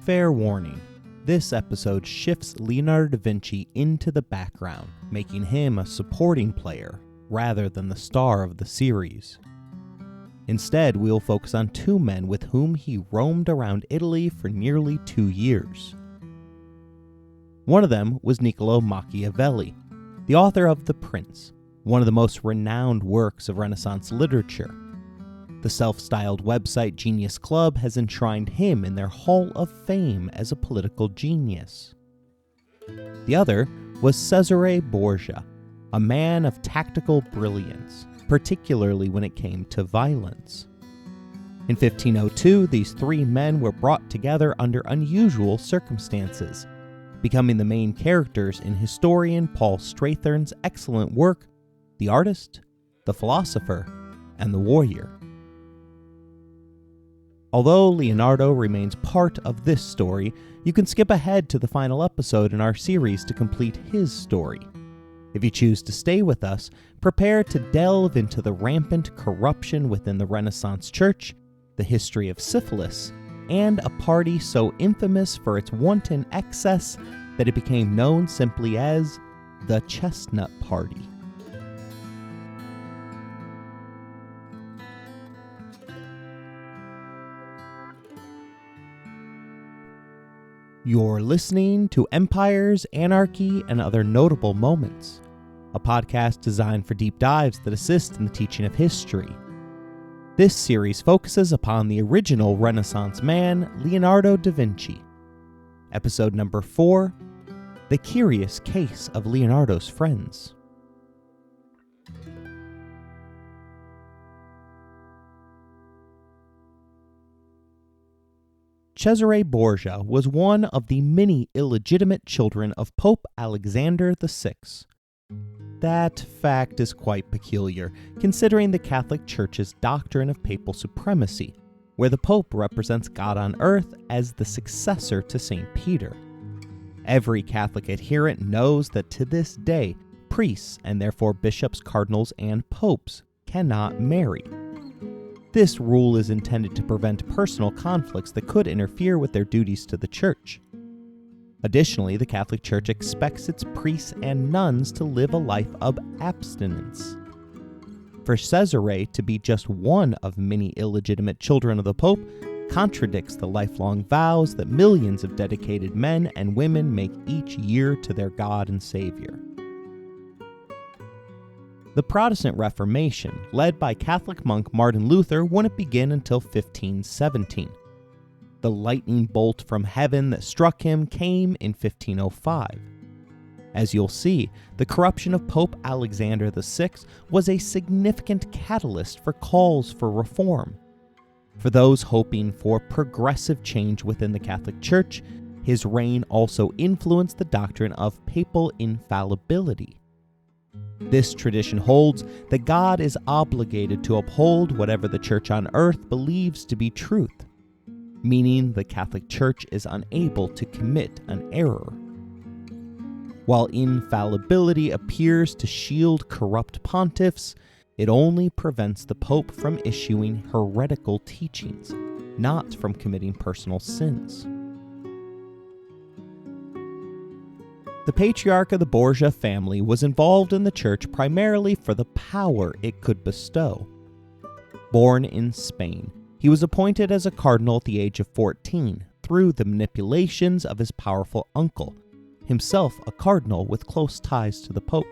Fair warning, this episode shifts Leonardo da Vinci into the background, making him a supporting player rather than the star of the series. Instead, we'll focus on two men with whom he roamed around Italy for nearly 2 years. One of them was Niccolo Machiavelli, the author of The Prince, one of the most renowned works of Renaissance literature. The self-styled website Genius Club has enshrined him in their Hall of Fame as a political genius. The other was Cesare Borgia, a man of tactical brilliance, particularly when it came to violence. In 1502, these three men were brought together under unusual circumstances, becoming the main characters in historian Paul Strathern's excellent work, The Artist, the Philosopher, and the Warrior. Although Leonardo remains part of this story, you can skip ahead to the final episode in our series to complete his story. If you choose to stay with us, prepare to delve into the rampant corruption within the Renaissance Church, the history of syphilis, and a party so infamous for its wanton excess that it became known simply as the Chestnut Party. You're listening to Empires, Anarchy, and Other Notable Moments, a podcast designed for deep dives that assist in the teaching of history. This series focuses upon the original Renaissance man, Leonardo da Vinci. Episode number 4, The Curious Case of Leonardo's Friends. Cesare Borgia was one of the many illegitimate children of Pope Alexander VI. That fact is quite peculiar, considering the Catholic Church's doctrine of papal supremacy, where the Pope represents God on earth as the successor to St. Peter. Every Catholic adherent knows that to this day, priests, and therefore bishops, cardinals, and popes, cannot marry. This rule is intended to prevent personal conflicts that could interfere with their duties to the Church. Additionally, the Catholic Church expects its priests and nuns to live a life of abstinence. For Cesare to be just one of many illegitimate children of the Pope contradicts the lifelong vows that millions of dedicated men and women make each year to their God and Savior. The Protestant Reformation, led by Catholic monk Martin Luther, wouldn't begin until 1517. The lightning bolt from heaven that struck him came in 1505. As you'll see, the corruption of Pope Alexander VI was a significant catalyst for calls for reform. For those hoping for progressive change within the Catholic Church, his reign also influenced the doctrine of papal infallibility. This tradition holds that God is obligated to uphold whatever the Church on earth believes to be truth, meaning the Catholic Church is unable to commit an error. While infallibility appears to shield corrupt pontiffs, it only prevents the Pope from issuing heretical teachings, not from committing personal sins. The patriarch of the Borgia family was involved in the church primarily for the power it could bestow. Born in Spain, he was appointed as a cardinal at the age of 14 through the manipulations of his powerful uncle, himself a cardinal with close ties to the Pope.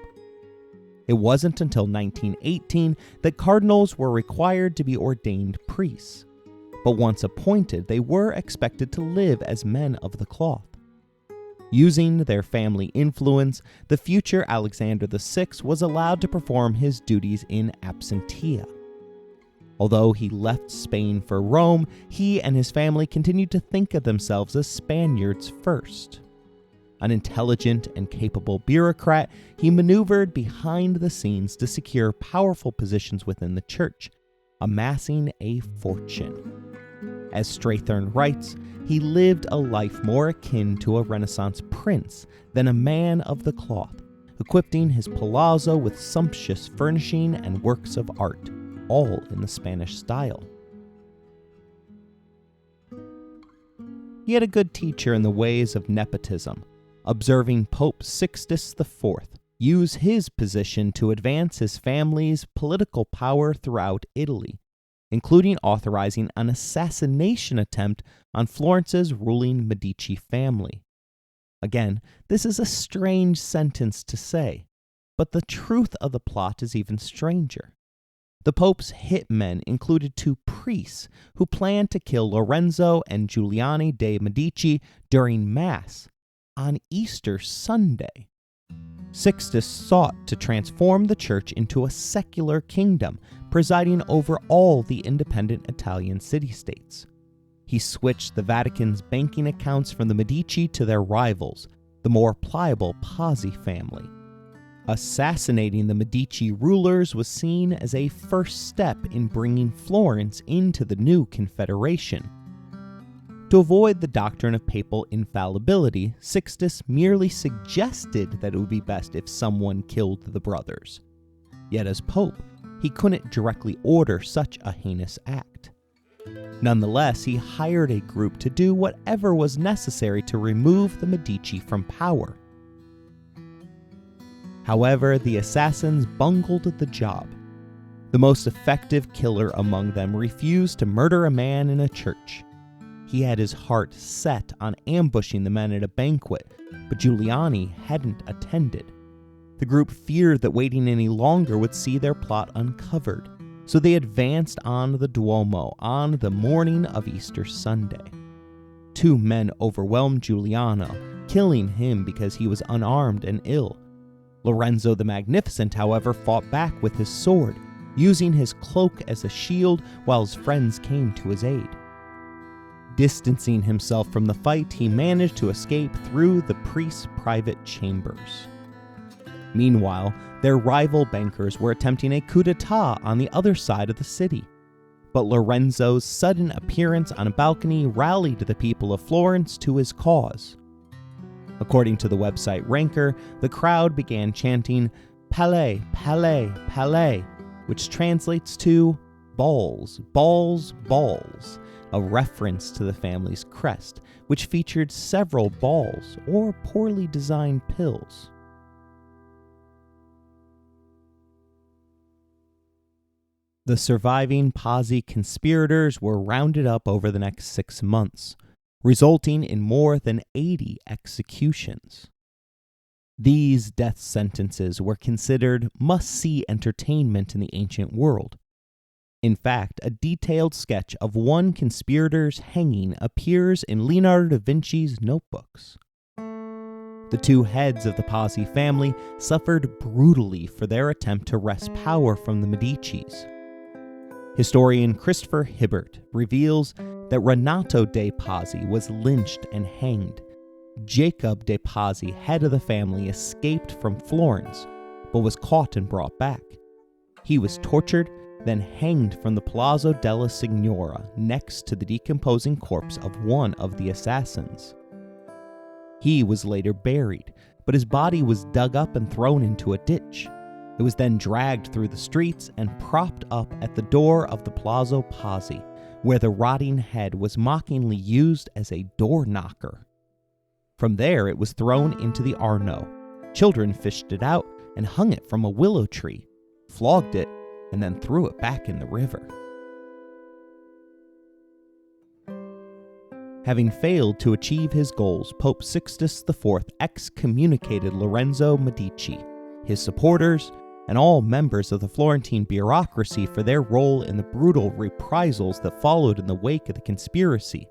It wasn't until 1918 that cardinals were required to be ordained priests, but once appointed, they were expected to live as men of the cloth. Using their family influence, the future Alexander VI was allowed to perform his duties in absentia. Although he left Spain for Rome, he and his family continued to think of themselves as Spaniards first. An intelligent and capable bureaucrat, he maneuvered behind the scenes to secure powerful positions within the church, amassing a fortune. As Strathern writes, he lived a life more akin to a Renaissance prince than a man of the cloth, equipping his palazzo with sumptuous furnishing and works of art, all in the Spanish style. He had a good teacher in the ways of nepotism, observing Pope Sixtus IV use his position to advance his family's political power throughout Italy, including authorizing an assassination attempt on Florence's ruling Medici family. Again, this is a strange sentence to say, but the truth of the plot is even stranger. The Pope's hitmen included two priests who planned to kill Lorenzo and Giuliani de' Medici during Mass on Easter Sunday. Sixtus sought to transform the church into a secular kingdom, presiding over all the independent Italian city-states. He switched the Vatican's banking accounts from the Medici to their rivals, the more pliable Pazzi family. Assassinating the Medici rulers was seen as a first step in bringing Florence into the new confederation. To avoid the doctrine of papal infallibility, Sixtus merely suggested that it would be best if someone killed the brothers. Yet as pope, he couldn't directly order such a heinous act. Nonetheless, he hired a group to do whatever was necessary to remove the Medici from power. However, the assassins bungled the job. The most effective killer among them refused to murder a man in a church. He had his heart set on ambushing the men at a banquet, but Giuliani hadn't attended. The group feared that waiting any longer would see their plot uncovered, so they advanced on the Duomo on the morning of Easter Sunday. Two men overwhelmed Giuliano, killing him because he was unarmed and ill. Lorenzo the Magnificent, however, fought back with his sword, using his cloak as a shield while his friends came to his aid. Distancing himself from the fight, he managed to escape through the priest's private chambers. Meanwhile, their rival bankers were attempting a coup d'etat on the other side of the city. But Lorenzo's sudden appearance on a balcony rallied the people of Florence to his cause. According to the website Ranker, the crowd began chanting, "Palais, palais, palais," which translates to balls, balls, balls, a reference to the family's crest, which featured several balls or poorly designed pills. The surviving Pazzi conspirators were rounded up over the next 6 months, resulting in more than 80 executions. These death sentences were considered must-see entertainment in the ancient world. In fact, a detailed sketch of one conspirator's hanging appears in Leonardo da Vinci's notebooks. The two heads of the Pazzi family suffered brutally for their attempt to wrest power from the Medicis. Historian Christopher Hibbert reveals that Renato de' Pazzi was lynched and hanged. Jacob de' Pazzi, head of the family, escaped from Florence, but was caught and brought back. He was tortured, then hanged from the Palazzo della Signora next to the decomposing corpse of one of the assassins. He was later buried, but his body was dug up and thrown into a ditch. It was then dragged through the streets and propped up at the door of the Palazzo Pazzi, where the rotting head was mockingly used as a door knocker. From there, it was thrown into the Arno. Children fished it out and hung it from a willow tree, flogged it, and then threw it back in the river. Having failed to achieve his goals, Pope Sixtus IV excommunicated Lorenzo Medici, his supporters, and all members of the Florentine bureaucracy for their role in the brutal reprisals that followed in the wake of the conspiracy.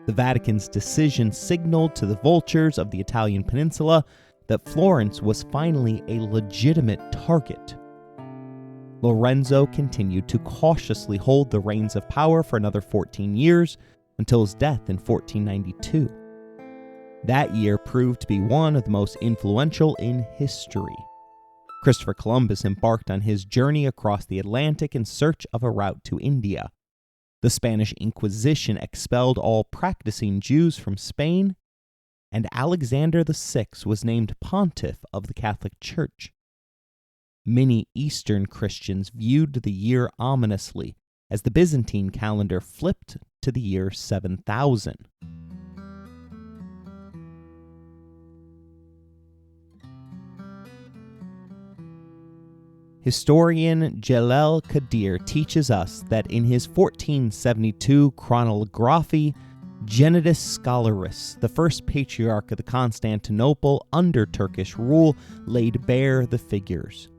The Vatican's decision signaled to the vultures of the Italian peninsula that Florence was finally a legitimate target. Lorenzo continued to cautiously hold the reins of power for another 14 years until his death in 1492. That year proved to be one of the most influential in history. Christopher Columbus embarked on his journey across the Atlantic in search of a route to India. The Spanish Inquisition expelled all practicing Jews from Spain, and Alexander VI was named pontiff of the Catholic Church. Many Eastern Christians viewed the year ominously as the Byzantine calendar flipped to the year 7000. Historian Jalel Kadir teaches us that in his 1472 chronography, Genitus Scholaris, the first patriarch of the Constantinople under Turkish rule, laid bare the figures.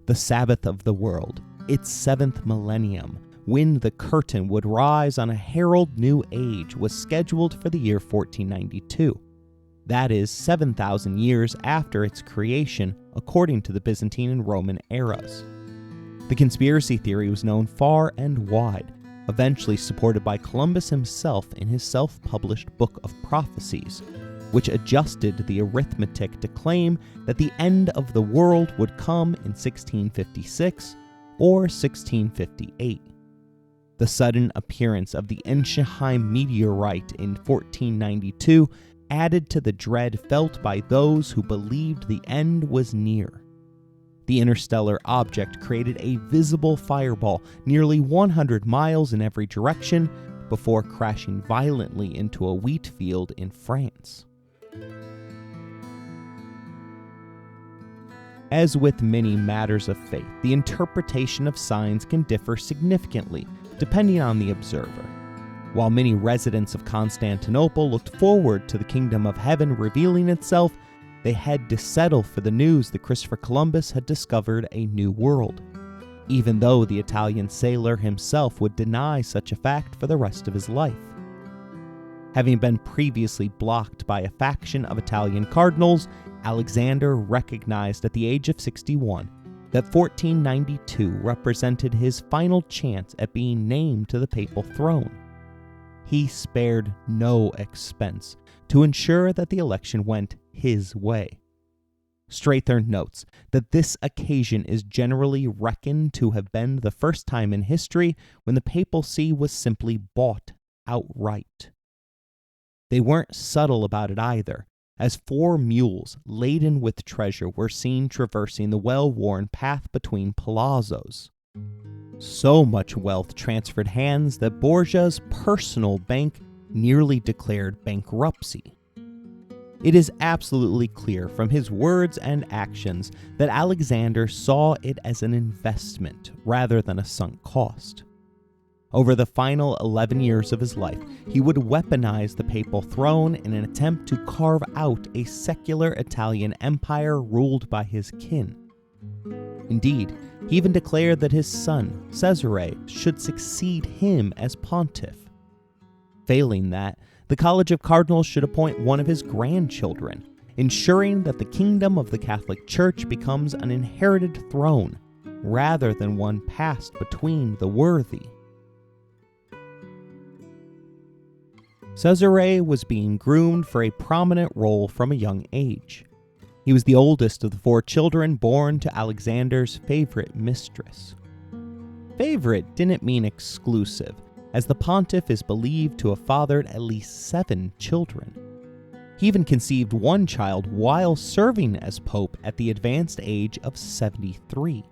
The Sabbath of the world, its 7th millennium, when the curtain would rise on a herald new age, was scheduled for the year 1492. That is 7,000 years after its creation, according to the Byzantine and Roman eras. The conspiracy theory was known far and wide, eventually supported by Columbus himself in his self-published Book of Prophecies, which adjusted the arithmetic to claim that the end of the world would come in 1656 or 1658. The sudden appearance of the Ensheim meteorite in 1492 added to the dread felt by those who believed the end was near. The interstellar object created a visible fireball nearly 100 miles in every direction before crashing violently into a wheat field in France. As with many matters of faith, the interpretation of signs can differ significantly depending on the observer. While many residents of Constantinople looked forward to the kingdom of heaven revealing itself, they had to settle for the news that Christopher Columbus had discovered a new world, even though the Italian sailor himself would deny such a fact for the rest of his life. Having been previously blocked by a faction of Italian cardinals, Alexander recognized at the age of 61 that 1492 represented his final chance at being named to the papal throne. He spared no expense to ensure that the election went his way. Strathern notes that this occasion is generally reckoned to have been the first time in history when the papal see was simply bought outright. They weren't subtle about it either, as 4 mules laden with treasure were seen traversing the well-worn path between palazzos. So much wealth transferred hands that Borgias' personal bank nearly declared bankruptcy. It is absolutely clear from his words and actions that Alexander saw it as an investment rather than a sunk cost. Over the final 11 years of his life, he would weaponize the papal throne in an attempt to carve out a secular Italian empire ruled by his kin. Indeed, he even declared that his son, Cesare, should succeed him as pontiff. Failing that, the College of Cardinals should appoint one of his grandchildren, ensuring that the kingdom of the Catholic Church becomes an inherited throne, rather than one passed between the worthy. Cesare was being groomed for a prominent role from a young age. He was the oldest of the 4 children born to Alexander's favorite mistress. Favorite didn't mean exclusive, as the pontiff is believed to have fathered at least 7 children. He even conceived one child while serving as pope at the advanced age of 73.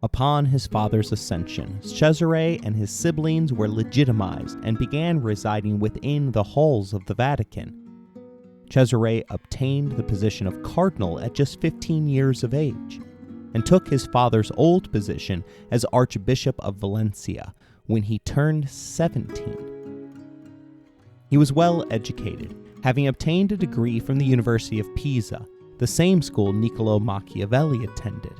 Upon his father's ascension, Cesare and his siblings were legitimized and began residing within the halls of the Vatican. Cesare obtained the position of cardinal at just 15 years of age, and took his father's old position as Archbishop of Valencia when he turned 17. He was well educated, having obtained a degree from the University of Pisa, the same school Niccolo Machiavelli attended.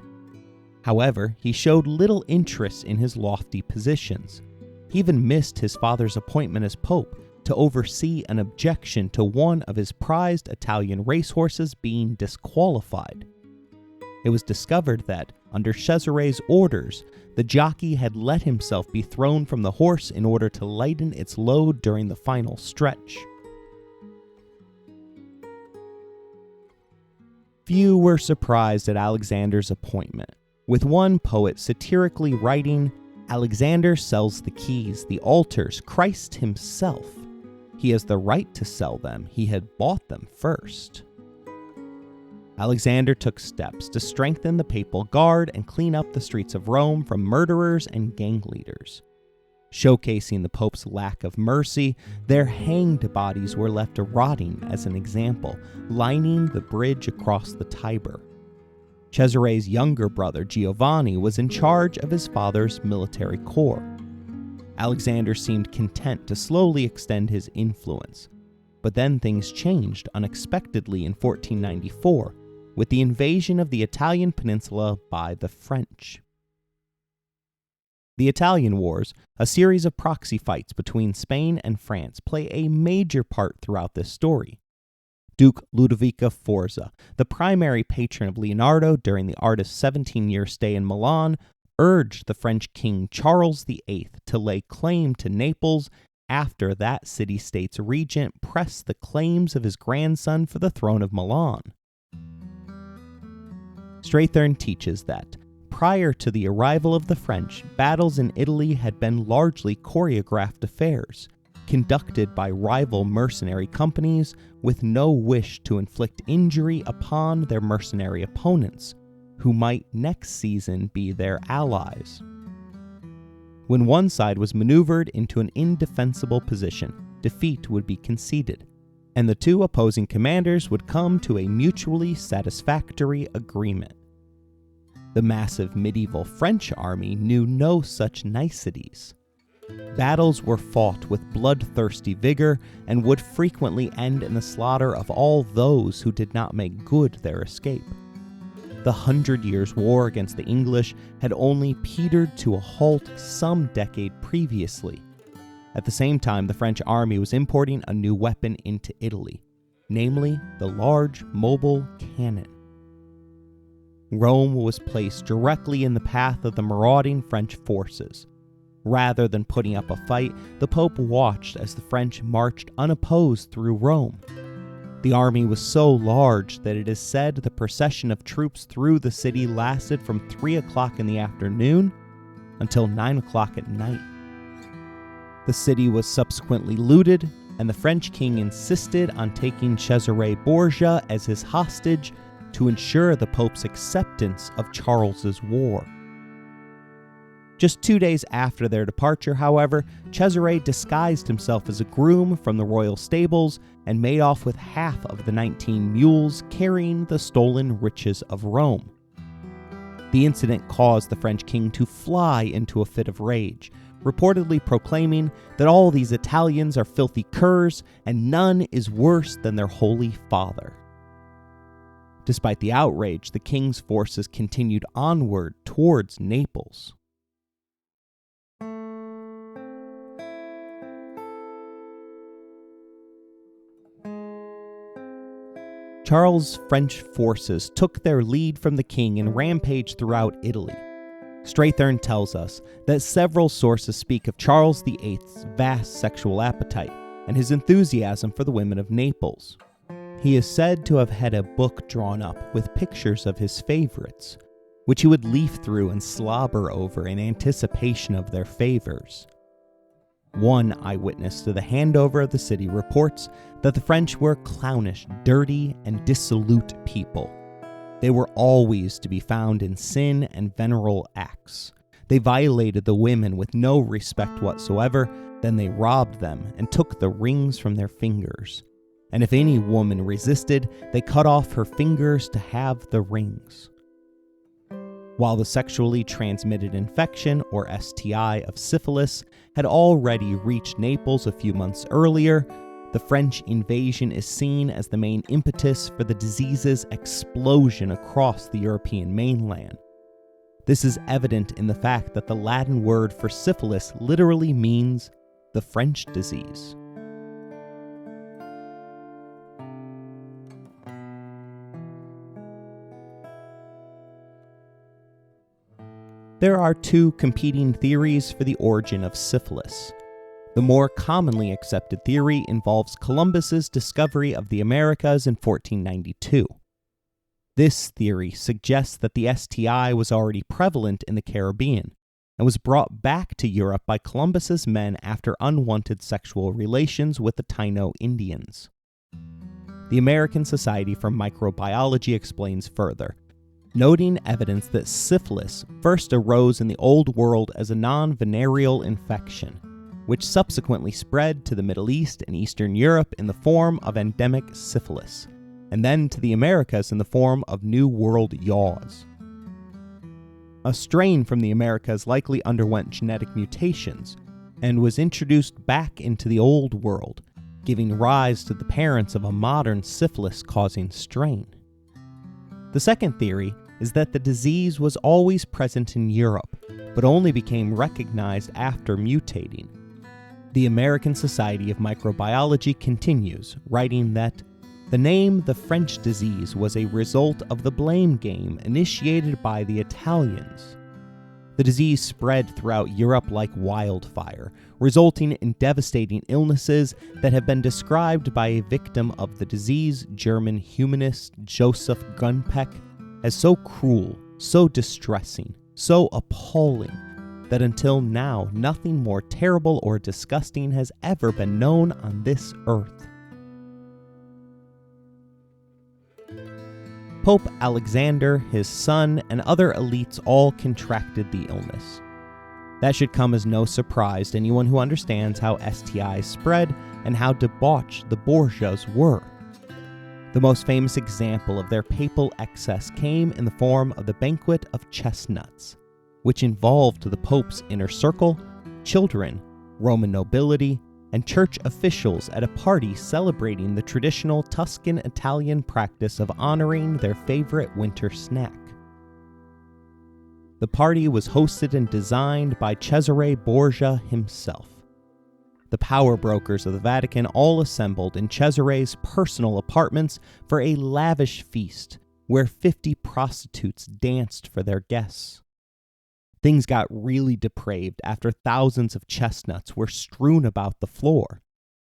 However, he showed little interest in his lofty positions. He even missed his father's appointment as pope to oversee an objection to one of his prized Italian racehorses being disqualified. It was discovered that, under Cesare's orders, the jockey had let himself be thrown from the horse in order to lighten its load during the final stretch. Few were surprised at Alexander's appointment, with one poet satirically writing, "Alexander sells the keys, the altars, Christ himself. He has the right to sell them, he had bought them first." Alexander took steps to strengthen the papal guard and clean up the streets of Rome from murderers and gang leaders. Showcasing the Pope's lack of mercy, their hanged bodies were left rotting as an example, lining the bridge across the Tiber. Cesare's younger brother, Giovanni, was in charge of his father's military corps. Alexander seemed content to slowly extend his influence. But then things changed unexpectedly in 1494, with the invasion of the Italian peninsula by the French. The Italian Wars, a series of proxy fights between Spain and France, play a major part throughout this story. Duke Ludovico Sforza, the primary patron of Leonardo during the artist's 17-year stay in Milan, urged the French king Charles VIII to lay claim to Naples after that city-state's regent pressed the claims of his grandson for the throne of Milan. Strathern teaches that, prior to the arrival of the French, battles in Italy had been largely choreographed affairs, conducted by rival mercenary companies with no wish to inflict injury upon their mercenary opponents, who might next season be their allies. When one side was maneuvered into an indefensible position, defeat would be conceded, and the two opposing commanders would come to a mutually satisfactory agreement. The massive medieval French army knew no such niceties. Battles were fought with bloodthirsty vigor and would frequently end in the slaughter of all those who did not make good their escape. The 100 Years' War against the English had only petered to a halt some decade previously. At the same time, the French army was importing a new weapon into Italy, namely the large mobile cannon. Rome was placed directly in the path of the marauding French forces. Rather than putting up a fight, the Pope watched as the French marched unopposed through Rome. The army was so large that it is said the procession of troops through the city lasted from 3 o'clock in the afternoon until 9 o'clock at night. The city was subsequently looted, and the French king insisted on taking Cesare Borgia as his hostage to ensure the Pope's acceptance of Charles's war. Just 2 days after their departure, however, Cesare disguised himself as a groom from the royal stables and made off with half of the 19 mules carrying the stolen riches of Rome. The incident caused the French king to fly into a fit of rage, reportedly proclaiming that all these Italians are filthy curs and none is worse than their holy father. Despite the outrage, the king's forces continued onward towards Naples. Charles' French forces took their lead from the king and rampaged throughout Italy. Strathern tells us that several sources speak of Charles VIII's vast sexual appetite and his enthusiasm for the women of Naples. He is said to have had a book drawn up with pictures of his favorites, which he would leaf through and slobber over in anticipation of their favors. One eyewitness to the handover of the city reports that the French were clownish, dirty, and dissolute people. They were always to be found in sin and venereal acts. They violated the women with no respect whatsoever, then they robbed them and took the rings from their fingers. And if any woman resisted, they cut off her fingers to have the rings. While the sexually transmitted infection, or STI, of syphilis had already reached Naples a few months earlier, the French invasion is seen as the main impetus for the disease's explosion across the European mainland. This is evident in the fact that the Latin word for syphilis literally means the French disease. There are two competing theories for the origin of syphilis. The more commonly accepted theory involves Columbus's discovery of the Americas in 1492. This theory suggests that the STI was already prevalent in the Caribbean and was brought back to Europe by Columbus's men after unwanted sexual relations with the Taino Indians. The American Society for Microbiology explains further, noting evidence that syphilis first arose in the Old World as a non-venereal infection, which subsequently spread to the Middle East and Eastern Europe in the form of endemic syphilis, and then to the Americas in the form of New World yaws. A strain from the Americas likely underwent genetic mutations and was introduced back into the Old World, giving rise to the parents of a modern syphilis-causing strain. The second theory is that the disease was always present in Europe, but only became recognized after mutating. The American Society of Microbiology continues, writing that the name the French disease was a result of the blame game initiated by the Italians. The disease spread throughout Europe like wildfire, resulting in devastating illnesses that have been described by a victim of the disease, German humanist Joseph Gunpeck, as so cruel, so distressing, so appalling, that until now nothing more terrible or disgusting has ever been known on this earth. Pope Alexander, his son, and other elites all contracted the illness. That should come as no surprise to anyone who understands how STIs spread and how debauched the Borgias were. The most famous example of their papal excess came in the form of the banquet of chestnuts, which involved the Pope's inner circle, children, Roman nobility, and church officials at a party celebrating the traditional Tuscan Italian practice of honoring their favorite winter snack. The party was hosted and designed by Cesare Borgia himself. The power brokers of the Vatican all assembled in Cesare's personal apartments for a lavish feast where 50 prostitutes danced for their guests. Things got really depraved after thousands of chestnuts were strewn about the floor.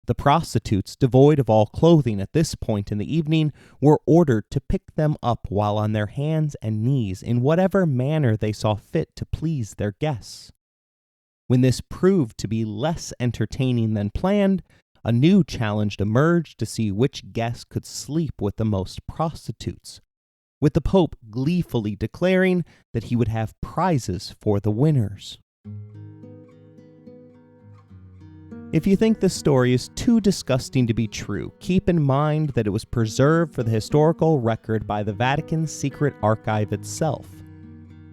The prostitutes, devoid of all clothing at this point in the evening, were ordered to pick them up while on their hands and knees in whatever manner they saw fit to please their guests. When this proved to be less entertaining than planned, a new challenge emerged to see which guest could sleep with the most prostitutes, with the Pope gleefully declaring that he would have prizes for the winners. If you think this story is too disgusting to be true, keep in mind that it was preserved for the historical record by the Vatican's secret archive itself.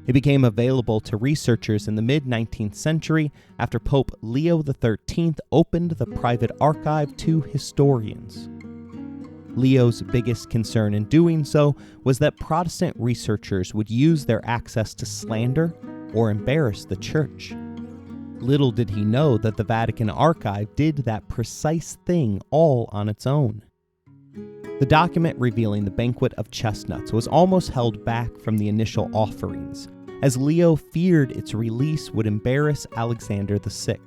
It became available to researchers in the mid-19th century after Pope Leo XIII opened the private archive to historians. Leo's biggest concern in doing so was that Protestant researchers would use their access to slander or embarrass the Church. Little did he know that the Vatican archive did that precise thing all on its own. The document revealing the banquet of chestnuts was almost held back from the initial offerings, as Leo feared its release would embarrass Alexander VI.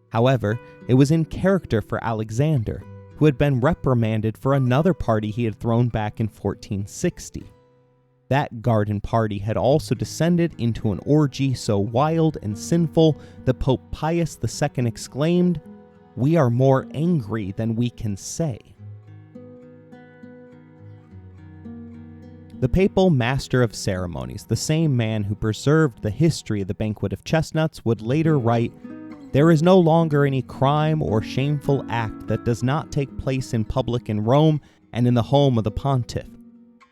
However, it was in character for Alexander, who had been reprimanded for another party he had thrown back in 1460. That garden party had also descended into an orgy so wild and sinful that Pope Pius II exclaimed, "We are more angry than we can say." The papal master of ceremonies, the same man who preserved the history of the banquet of chestnuts, would later write, "There is no longer any crime or shameful act that does not take place in public in Rome and in the home of the pontiff.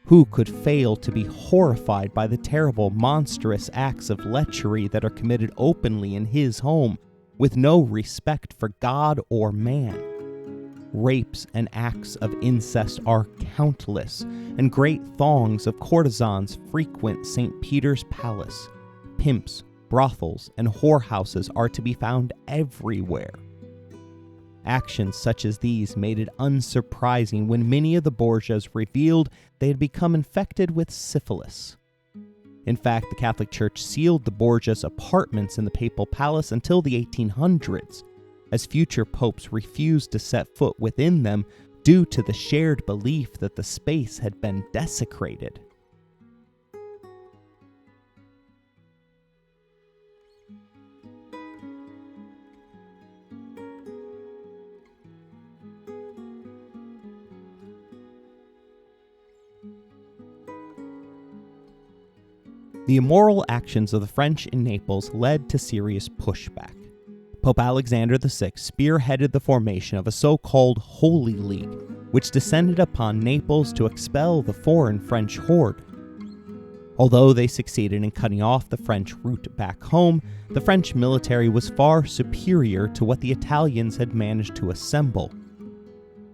Who could fail to be horrified by the terrible, monstrous acts of lechery that are committed openly in his home, with no respect for God or man? Rapes and acts of incest are countless, and great throngs of courtesans frequent St. Peter's Palace. Pimps, brothels, and whorehouses are to be found everywhere." Actions such as these made it unsurprising when many of the Borgias revealed they had become infected with syphilis. In fact, the Catholic Church sealed the Borgias' apartments in the papal palace until the 1800s, as future popes refused to set foot within them due to the shared belief that the space had been desecrated. The immoral actions of the French in Naples led to serious pushback. Pope Alexander VI spearheaded the formation of a so-called Holy League, which descended upon Naples to expel the foreign French horde. Although they succeeded in cutting off the French route back home, the French military was far superior to what the Italians had managed to assemble.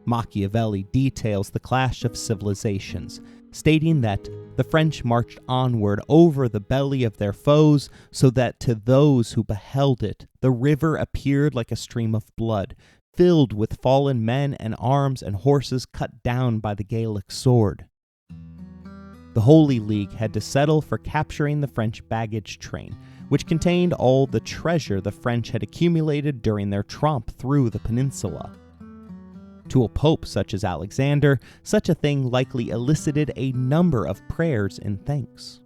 Machiavelli details the clash of civilizations, stating that the French marched onward over the belly of their foes, so that to those who beheld it, the river appeared like a stream of blood, filled with fallen men and arms and horses cut down by the Gallic sword. The Holy League had to settle for capturing the French baggage train, which contained all the treasure the French had accumulated during their tramp through the peninsula. To a pope such as Alexander, such a thing likely elicited a number of prayers and thanks.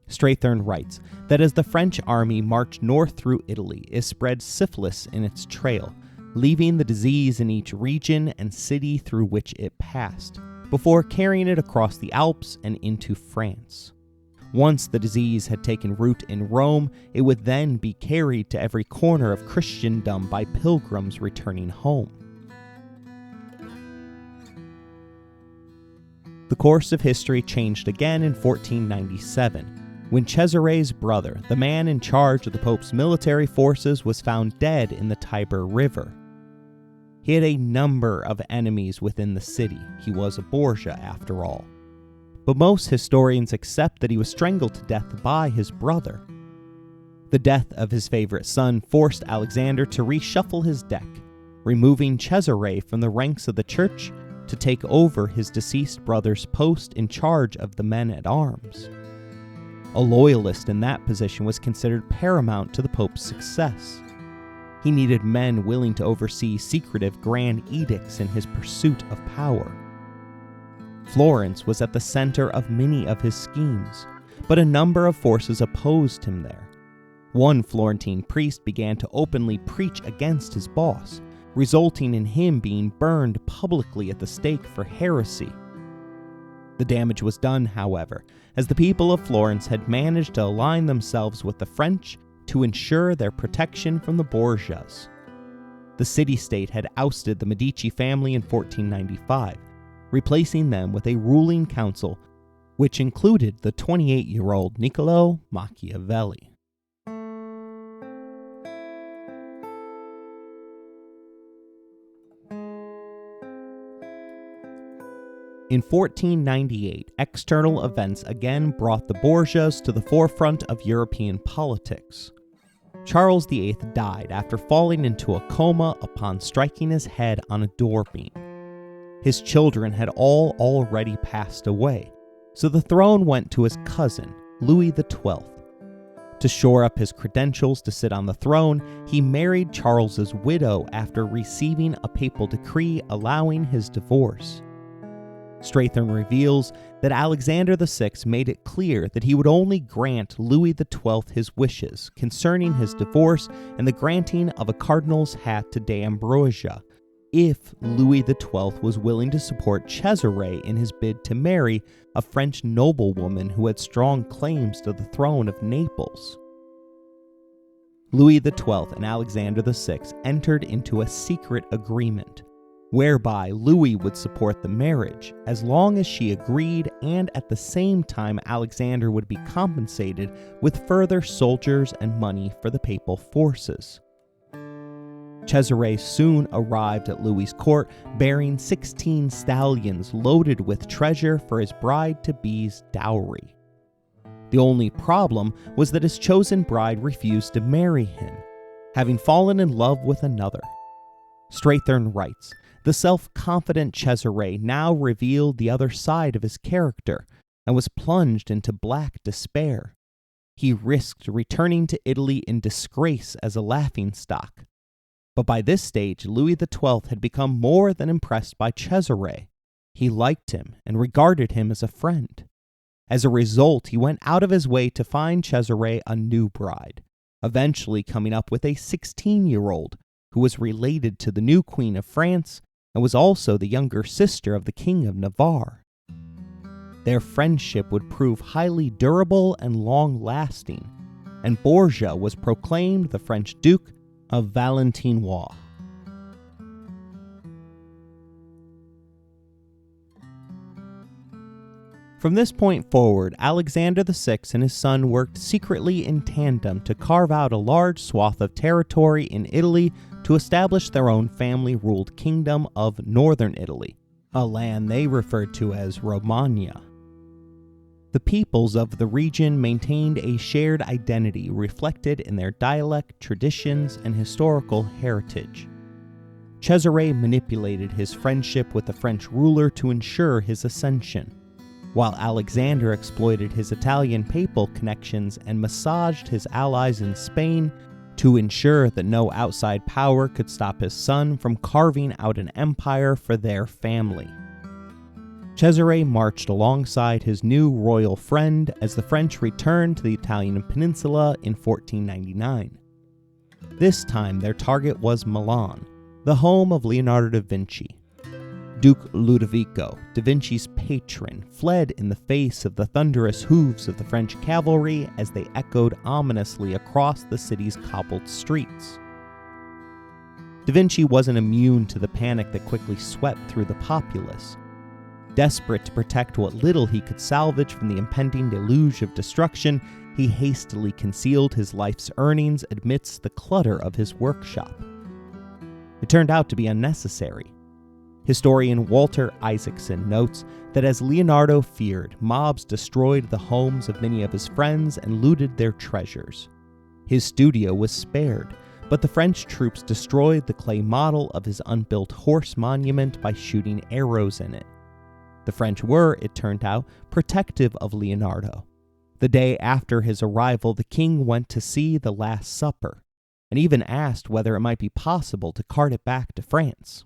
Strathern writes that as the French army marched north through Italy, it spread syphilis in its trail, leaving the disease in each region and city through which it passed, before carrying it across the Alps and into France. Once the disease had taken root in Rome, it would then be carried to every corner of Christendom by pilgrims returning home. The course of history changed again in 1497, when Cesare's brother, the man in charge of the Pope's military forces, was found dead in the Tiber River. He had a number of enemies within the city. He was a Borgia, after all. But most historians accept that he was strangled to death by his brother. The death of his favorite son forced Alexander to reshuffle his deck, removing Cesare from the ranks of the church to take over his deceased brother's post in charge of the men-at-arms. A loyalist in that position was considered paramount to the Pope's success. He needed men willing to oversee secretive grand edicts in his pursuit of power. Florence was at the center of many of his schemes, but a number of forces opposed him there. One Florentine priest began to openly preach against his boss, resulting in him being burned publicly at the stake for heresy. The damage was done, however, as the people of Florence had managed to align themselves with the French to ensure their protection from the Borgias. The city-state had ousted the Medici family in 1495, replacing them with a ruling council which included the 28-year-old Niccolo Machiavelli. In 1498, external events again brought the Borgias to the forefront of European politics. Charles VIII died after falling into a coma upon striking his head on a door beam. His children had all already passed away, so the throne went to his cousin, Louis XII. To shore up his credentials to sit on the throne, he married Charles's widow after receiving a papal decree allowing his divorce. Strathern reveals that Alexander VI made it clear that he would only grant Louis XII his wishes concerning his divorce and the granting of a cardinal's hat to D'Ambrosia, if Louis XII was willing to support Cesare in his bid to marry a French noblewoman who had strong claims to the throne of Naples. Louis XII and Alexander VI entered into a secret agreement, whereby Louis would support the marriage as long as she agreed, and at the same time Alexander would be compensated with further soldiers and money for the papal forces. Cesare soon arrived at Louis's court bearing 16 stallions loaded with treasure for his bride-to-be's dowry. The only problem was that his chosen bride refused to marry him, having fallen in love with another. Strathern writes, the self-confident Cesare now revealed the other side of his character and was plunged into black despair. He risked returning to Italy in disgrace as a laughingstock. But by this stage, Louis XII had become more than impressed by Cesare. He liked him and regarded him as a friend. As a result, he went out of his way to find Cesare a new bride, eventually coming up with a 16-year-old who was related to the new Queen of France and was also the younger sister of the King of Navarre. Their friendship would prove highly durable and long-lasting, and Borgia was proclaimed the French Duke of Valentinois. From this point forward, Alexander VI and his son worked secretly in tandem to carve out a large swath of territory in Italy to establish their own family-ruled kingdom of northern Italy, a land they referred to as Romagna. The peoples of the region maintained a shared identity reflected in their dialect, traditions, and historical heritage. Cesare manipulated his friendship with the French ruler to ensure his ascension, while Alexander exploited his Italian papal connections and massaged his allies in Spain to ensure that no outside power could stop his son from carving out an empire for their family. Cesare marched alongside his new royal friend as the French returned to the Italian peninsula in 1499. This time their target was Milan, the home of Leonardo da Vinci. Duke Ludovico, Da Vinci's patron, fled in the face of the thunderous hooves of the French cavalry as they echoed ominously across the city's cobbled streets. Da Vinci wasn't immune to the panic that quickly swept through the populace. Desperate to protect what little he could salvage from the impending deluge of destruction, he hastily concealed his life's earnings amidst the clutter of his workshop. It turned out to be unnecessary. Historian Walter Isaacson notes that as Leonardo feared, mobs destroyed the homes of many of his friends and looted their treasures. His studio was spared, but the French troops destroyed the clay model of his unbuilt horse monument by shooting arrows in it. The French were, it turned out, protective of Leonardo. The day after his arrival, the king went to see The Last Supper, and even asked whether it might be possible to cart it back to France.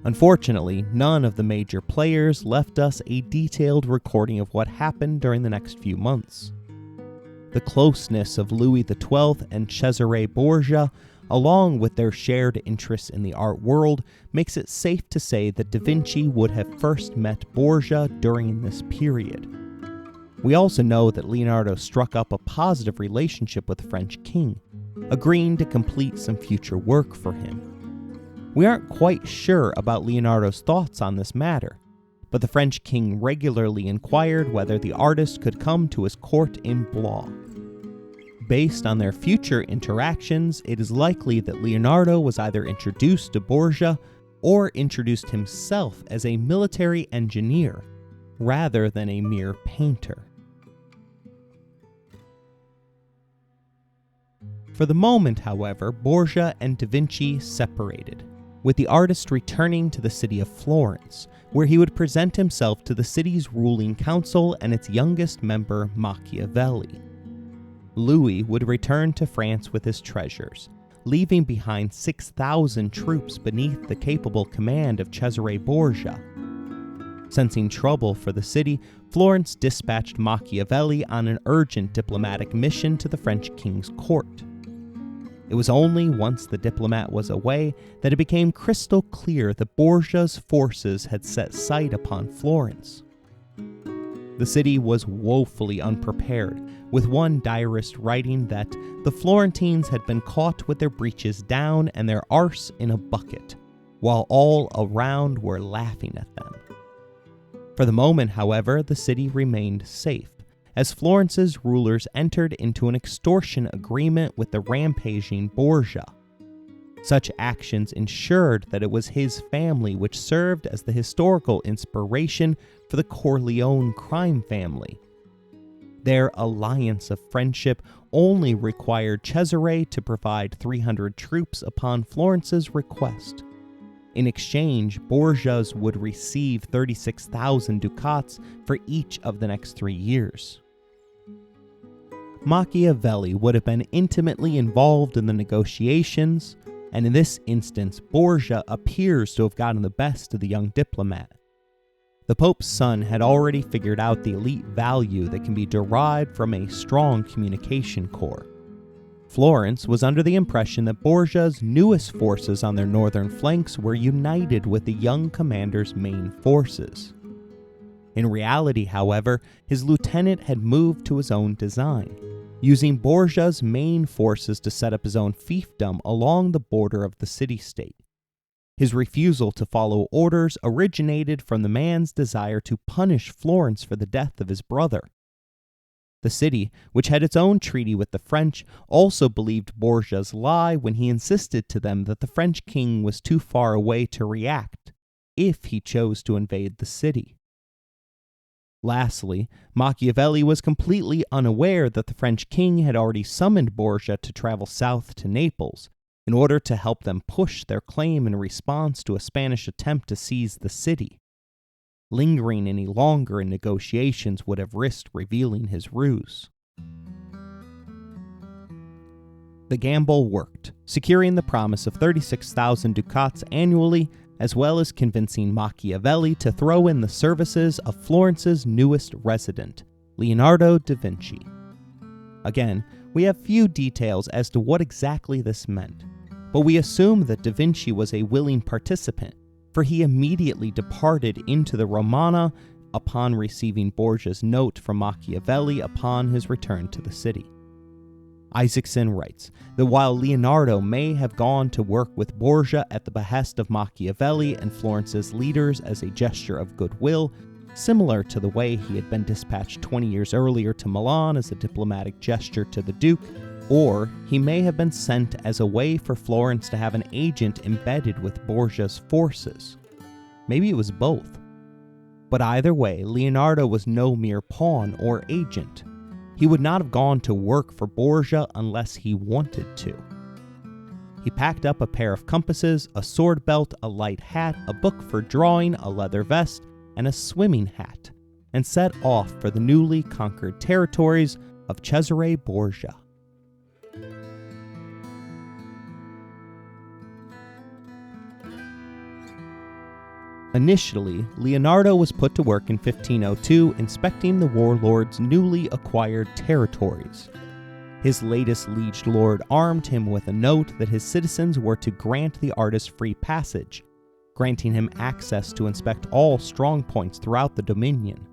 Unfortunately, none of the major players left us a detailed recording of what happened during the next few months. The closeness of Louis XII and Cesare Borgia, along with their shared interests in the art world, makes it safe to say that Da Vinci would have first met Borgia during this period. We also know that Leonardo struck up a positive relationship with the French king, agreeing to complete some future work for him. We aren't quite sure about Leonardo's thoughts on this matter, but the French king regularly inquired whether the artist could come to his court in Blois. Based on their future interactions, it is likely that Leonardo was either introduced to Borgia or introduced himself as a military engineer rather than a mere painter. For the moment, however, Borgia and Da Vinci separated, with the artist returning to the city of Florence, where he would present himself to the city's ruling council and its youngest member, Machiavelli. Louis would return to France with his treasures, leaving behind 6,000 troops beneath the capable command of Cesare Borgia. Sensing trouble for the city, Florence dispatched Machiavelli on an urgent diplomatic mission to the French king's court. It was only once the diplomat was away that it became crystal clear that Borgia's forces had set sight upon Florence. The city was woefully unprepared, with one diarist writing that the Florentines had been caught with their breeches down and their arse in a bucket, while all around were laughing at them. For the moment, however, the city remained safe, as Florence's rulers entered into an extortion agreement with the rampaging Borgia. Such actions ensured that it was his family which served as the historical inspiration for the Corleone crime family. Their alliance of friendship only required Cesare to provide 300 troops upon Florence's request. In exchange, Borgias would receive 36,000 ducats for each of the next 3 years. Machiavelli would have been intimately involved in the negotiations, and in this instance, Borgia appears to have gotten the best of the young diplomat. The Pope's son had already figured out the elite value that can be derived from a strong communication corps. Florence was under the impression that Borgia's newest forces on their northern flanks were united with the young commander's main forces. In reality, however, his lieutenant had moved to his own design, using Borgias' main forces to set up his own fiefdom along the border of the city-state. His refusal to follow orders originated from the man's desire to punish Florence for the death of his brother. The city, which had its own treaty with the French, also believed Borgias' lie when he insisted to them that the French king was too far away to react if he chose to invade the city. Lastly, Machiavelli was completely unaware that the French king had already summoned Borgia to travel south to Naples in order to help them push their claim in response to a Spanish attempt to seize the city. Lingering any longer in negotiations would have risked revealing his ruse. The gamble worked, securing the promise of 36,000 ducats annually, as well as convincing Machiavelli to throw in the services of Florence's newest resident, Leonardo da Vinci. Again, we have few details as to what exactly this meant, but we assume that da Vinci was a willing participant, for he immediately departed into the Romana upon receiving Borgia's note from Machiavelli upon his return to the city. Isaacson writes that while Leonardo may have gone to work with Borgia at the behest of Machiavelli and Florence's leaders as a gesture of goodwill, similar to the way he had been dispatched 20 years earlier to Milan as a diplomatic gesture to the Duke, or he may have been sent as a way for Florence to have an agent embedded with Borgia's forces. Maybe it was both. But either way, Leonardo was no mere pawn or agent. He would not have gone to work for Borgia unless he wanted to. He packed up a pair of compasses, a sword belt, a light hat, a book for drawing, a leather vest, and a swimming hat, and set off for the newly conquered territories of Cesare Borgia. Initially, Leonardo was put to work in 1502 inspecting the warlord's newly acquired territories. His latest liege lord armed him with a note that his citizens were to grant the artist free passage, granting him access to inspect all strong points throughout the dominion.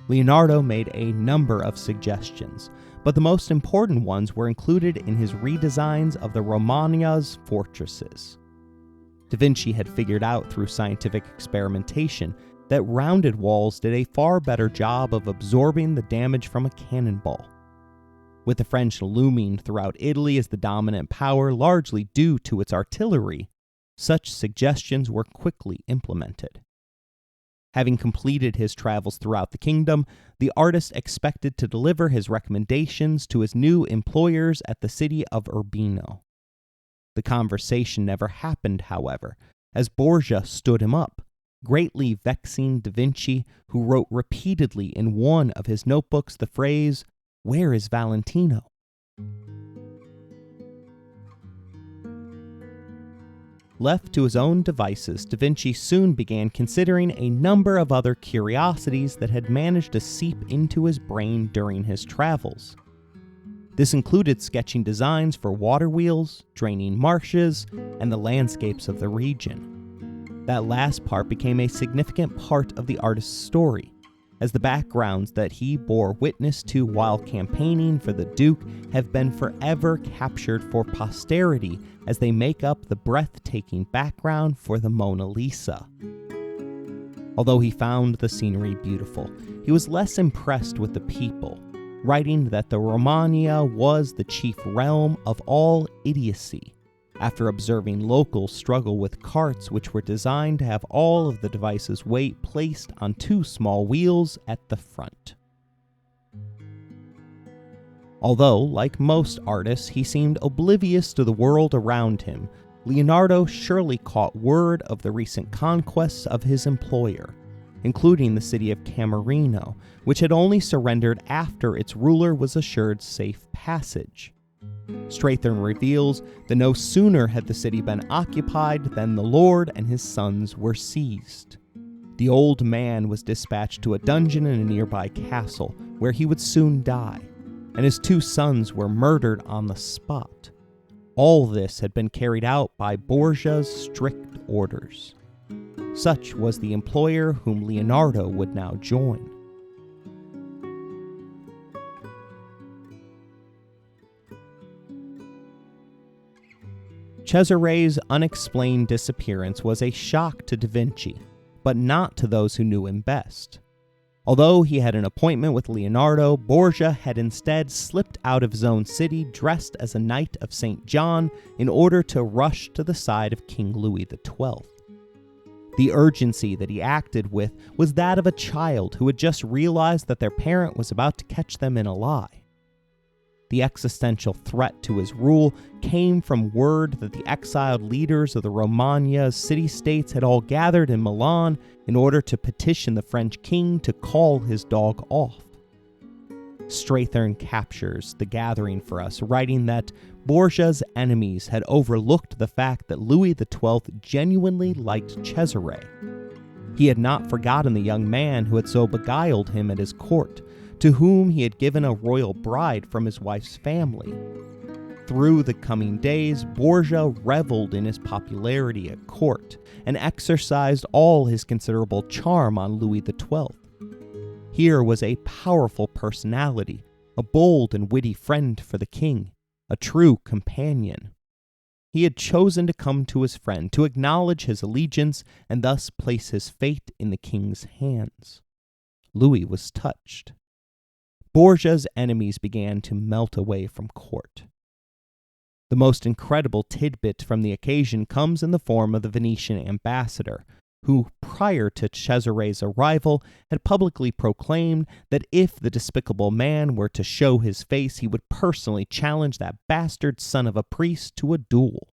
Leonardo made a number of suggestions, but the most important ones were included in his redesigns of the Romagna's fortresses. Da Vinci had figured out through scientific experimentation that rounded walls did a far better job of absorbing the damage from a cannonball. With the French looming throughout Italy as the dominant power largely due to its artillery, such suggestions were quickly implemented. Having completed his travels throughout the kingdom, the artist expected to deliver his recommendations to his new employers at the city of Urbino. The conversation never happened, however, as Borgia stood him up, greatly vexing Da Vinci, who wrote repeatedly in one of his notebooks the phrase, "Where is Valentino?" Left to his own devices, Da Vinci soon began considering a number of other curiosities that had managed to seep into his brain during his travels. This included sketching designs for water wheels, draining marshes, and the landscapes of the region. That last part became a significant part of the artist's story, as the backgrounds that he bore witness to while campaigning for the Duke have been forever captured for posterity as they make up the breathtaking background for the Mona Lisa. Although he found the scenery beautiful, he was less impressed with the people, writing that the Romagna was the chief realm of all idiocy, after observing locals struggle with carts which were designed to have all of the device's weight placed on two small wheels at the front. Although, like most artists, he seemed oblivious to the world around him, Leonardo surely caught word of the recent conquests of his employer, including the city of Camerino, which had only surrendered after its ruler was assured safe passage. Strathern reveals that no sooner had the city been occupied than the lord and his sons were seized. The old man was dispatched to a dungeon in a nearby castle, where he would soon die, and his two sons were murdered on the spot. All this had been carried out by Borgia's strict orders. Such was the employer whom Leonardo would now join. Cesare's unexplained disappearance was a shock to Da Vinci, but not to those who knew him best. Although he had an appointment with Leonardo, Borgia had instead slipped out of his own city dressed as a knight of St. John in order to rush to the side of King Louis XII. The urgency that he acted with was that of a child who had just realized that their parent was about to catch them in a lie. The existential threat to his rule came from word that the exiled leaders of the Romagna city-states had all gathered in Milan in order to petition the French king to call his dog off. Strathern captures the gathering for us, writing that Borgia's enemies had overlooked the fact that Louis XII genuinely liked Cesare. He had not forgotten the young man who had so beguiled him at his court, to whom he had given a royal bride from his wife's family. Through the coming days, Borgia reveled in his popularity at court and exercised all his considerable charm on Louis XII. Here was a powerful personality, a bold and witty friend for the king, a true companion. He had chosen to come to his friend, to acknowledge his allegiance, and thus place his fate in the king's hands. Louis was touched. Borgia's enemies began to melt away from court. The most incredible tidbit from the occasion comes in the form of the Venetian ambassador, who, prior to Cesare's arrival, had publicly proclaimed that if the despicable man were to show his face, he would personally challenge that bastard son of a priest to a duel.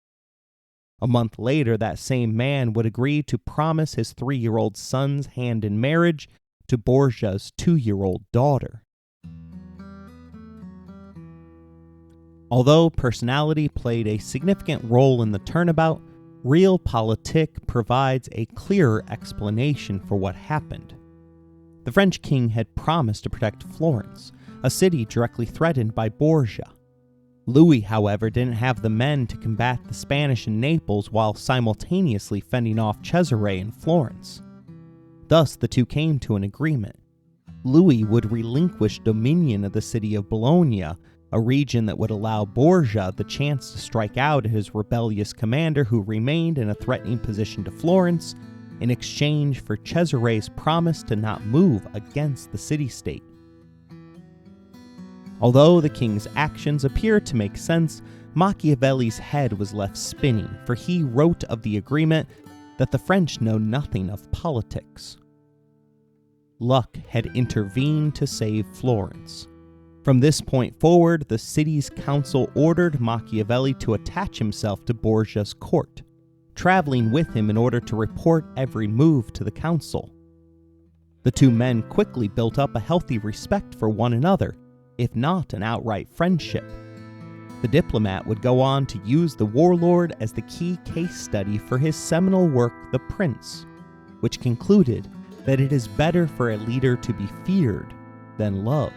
A month later, that same man would agree to promise his 3-year-old son's hand in marriage to Borgia's 2-year-old daughter. Although personality played a significant role in the turnabout, realpolitik provides a clearer explanation for what happened. The French king had promised to protect Florence, a city directly threatened by Borgia. Louis, however, didn't have the men to combat the Spanish in Naples while simultaneously fending off Cesare in Florence. Thus, the two came to an agreement. Louis would relinquish dominion of the city of Bologna, a region that would allow Borgia the chance to strike out at his rebellious commander who remained in a threatening position to Florence, in exchange for Cesare's promise to not move against the city-state. Although the king's actions appear to make sense, Machiavelli's head was left spinning, for he wrote of the agreement that the French know nothing of politics. Luck had intervened to save Florence. From this point forward, the city's council ordered Machiavelli to attach himself to Borgia's court, traveling with him in order to report every move to the council. The two men quickly built up a healthy respect for one another, if not an outright friendship. The diplomat would go on to use the warlord as the key case study for his seminal work, The Prince, which concluded that it is better for a leader to be feared than loved.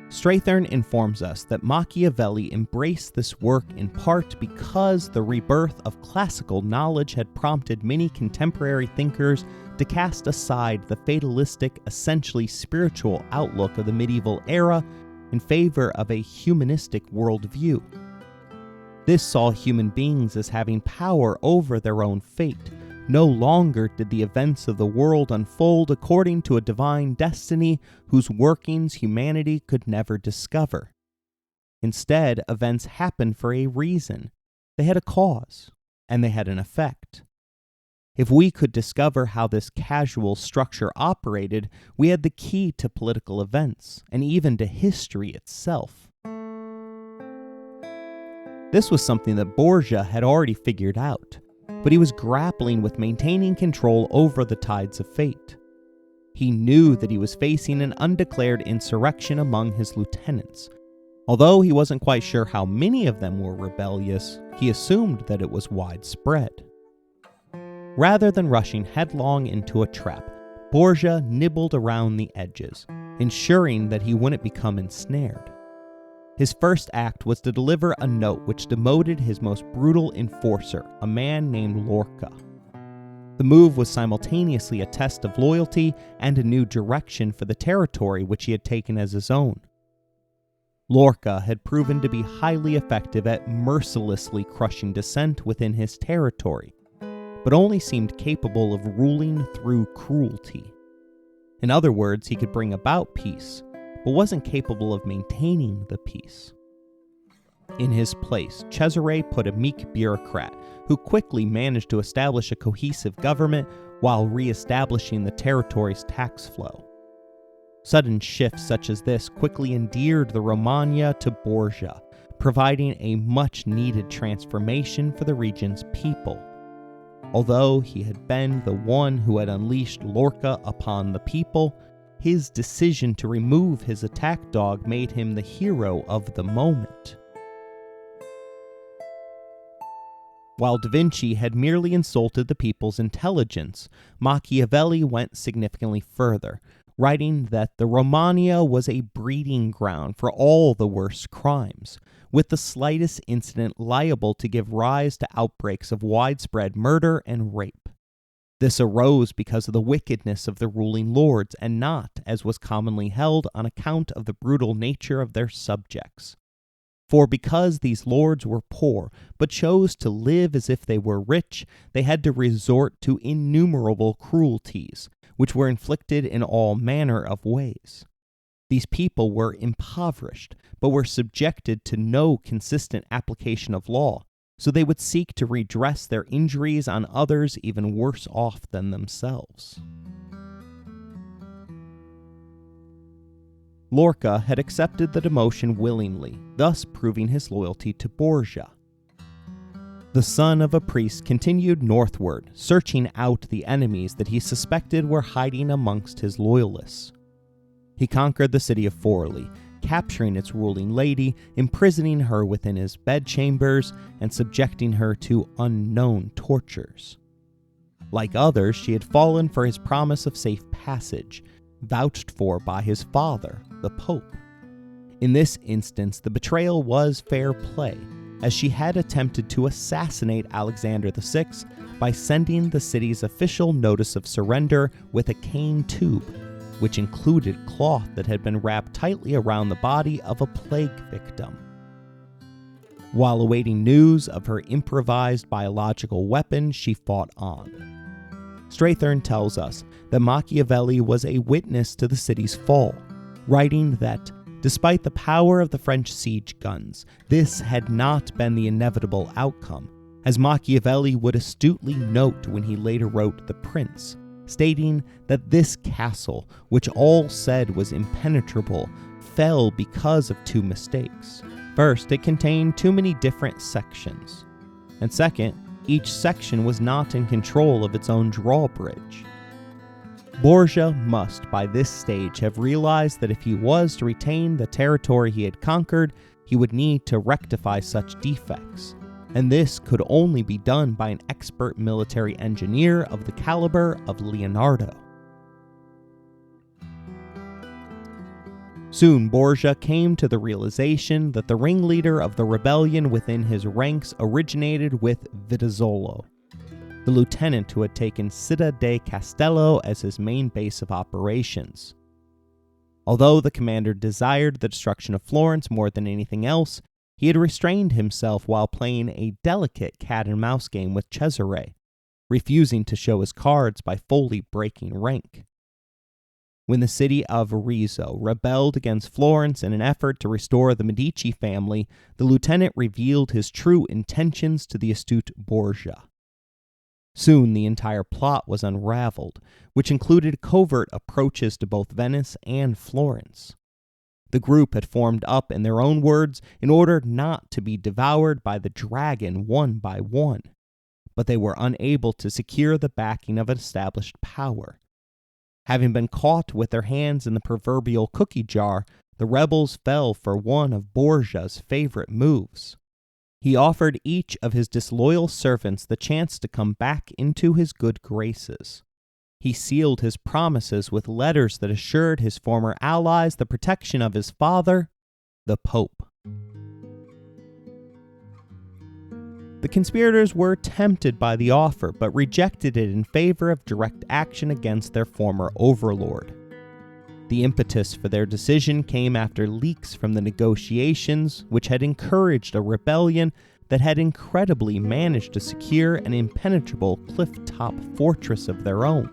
Strathern informs us that Machiavelli embraced this work in part because the rebirth of classical knowledge had prompted many contemporary thinkers to cast aside the fatalistic, essentially spiritual outlook of the medieval era in favor of a humanistic worldview. This saw human beings as having power over their own fate. No longer did the events of the world unfold according to a divine destiny whose workings humanity could never discover. Instead, events happened for a reason. They had a cause, and they had an effect. If we could discover how this causal structure operated, we had the key to political events, and even to history itself. This was something that Borgia had already figured out, but he was grappling with maintaining control over the tides of fate. He knew that he was facing an undeclared insurrection among his lieutenants. Although he wasn't quite sure how many of them were rebellious, he assumed that it was widespread. Rather than rushing headlong into a trap, Borgia nibbled around the edges, ensuring that he wouldn't become ensnared. His first act was to deliver a note which demoted his most brutal enforcer, a man named Lorca. The move was simultaneously a test of loyalty and a new direction for the territory which he had taken as his own. Lorca had proven to be highly effective at mercilessly crushing dissent within his territory, but only seemed capable of ruling through cruelty. In other words, he could bring about peace, but wasn't capable of maintaining the peace. In his place, Cesare put a meek bureaucrat who quickly managed to establish a cohesive government while re-establishing the territory's tax flow. Sudden shifts such as this quickly endeared the Romagna to Borgia, providing a much-needed transformation for the region's people. Although he had been the one who had unleashed Lorca upon the people, his decision to remove his attack dog made him the hero of the moment. While Da Vinci had merely insulted the people's intelligence, Machiavelli went significantly further, writing that the Romagna was a breeding ground for all the worst crimes, with the slightest incident liable to give rise to outbreaks of widespread murder and rape. This arose because of the wickedness of the ruling lords and not, as was commonly held, on account of the brutal nature of their subjects. For because these lords were poor, but chose to live as if they were rich, they had to resort to innumerable cruelties, which were inflicted in all manner of ways. These people were impoverished, but were subjected to no consistent application of law, so they would seek to redress their injuries on others even worse off than themselves. Lorca had accepted the demotion willingly, thus proving his loyalty to Borgia. The son of a priest continued northward, searching out the enemies that he suspected were hiding amongst his loyalists. He conquered the city of Forli, capturing its ruling lady, imprisoning her within his bedchambers, and subjecting her to unknown tortures. Like others, she had fallen for his promise of safe passage, vouched for by his father, the Pope. In this instance, the betrayal was fair play, as she had attempted to assassinate Alexander VI by sending the city's official notice of surrender with a cane tube, which included cloth that had been wrapped tightly around the body of a plague victim. While awaiting news of her improvised biological weapon, she fought on. Strathern tells us that Machiavelli was a witness to the city's fall, writing that, despite the power of the French siege guns, this had not been the inevitable outcome, as Machiavelli would astutely note when he later wrote The Prince, stating that this castle, which all said was impenetrable, fell because of two mistakes. First, it contained too many different sections, and second, each section was not in control of its own drawbridge. Borgia must, by this stage, have realized that if he was to retain the territory he had conquered, he would need to rectify such defects, and this could only be done by an expert military engineer of the caliber of Leonardo. Soon Borgia came to the realization that the ringleader of the rebellion within his ranks originated with Vitizzolo, the lieutenant who had taken Città de Castello as his main base of operations. Although the commander desired the destruction of Florence more than anything else, he had restrained himself while playing a delicate cat-and-mouse game with Cesare, refusing to show his cards by fully breaking rank. When the city of Arezzo rebelled against Florence in an effort to restore the Medici family, the lieutenant revealed his true intentions to the astute Borgia. Soon the entire plot was unraveled, which included covert approaches to both Venice and Florence. The group had formed up, in their own words, in order not to be devoured by the dragon one by one, but they were unable to secure the backing of an established power. Having been caught with their hands in the proverbial cookie jar, the rebels fell for one of Borgia's favorite moves. He offered each of his disloyal servants the chance to come back into his good graces. He sealed his promises with letters that assured his former allies the protection of his father, the Pope. The conspirators were tempted by the offer, but rejected it in favor of direct action against their former overlord. The impetus for their decision came after leaks from the negotiations, which had encouraged a rebellion that had incredibly managed to secure an impenetrable cliff-top fortress of their own.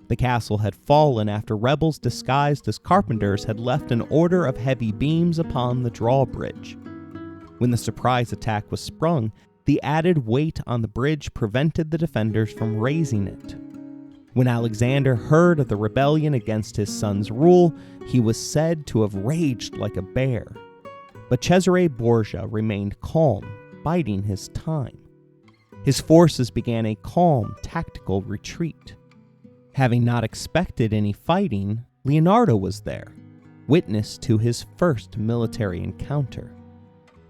The castle had fallen after rebels disguised as carpenters had left an order of heavy beams upon the drawbridge. When the surprise attack was sprung, the added weight on the bridge prevented the defenders from raising it. When Alexander heard of the rebellion against his son's rule, he was said to have raged like a bear. But Cesare Borgia remained calm, biding his time. His forces began a calm, tactical retreat. Having not expected any fighting, Leonardo was there, witness to his first military encounter.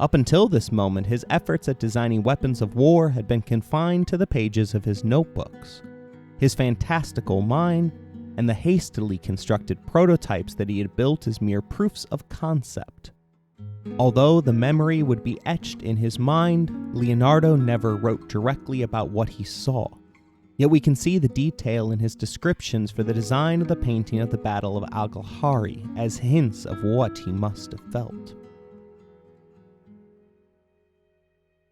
Up until this moment, his efforts at designing weapons of war had been confined to the pages of his notebooks. His fantastical mind and the hastily constructed prototypes that he had built as mere proofs of concept. Although the memory would be etched in his mind, Leonardo never wrote directly about what he saw. Yet we can see the detail in his descriptions for the design of the painting of the Battle of Algalhari as hints of what he must have felt.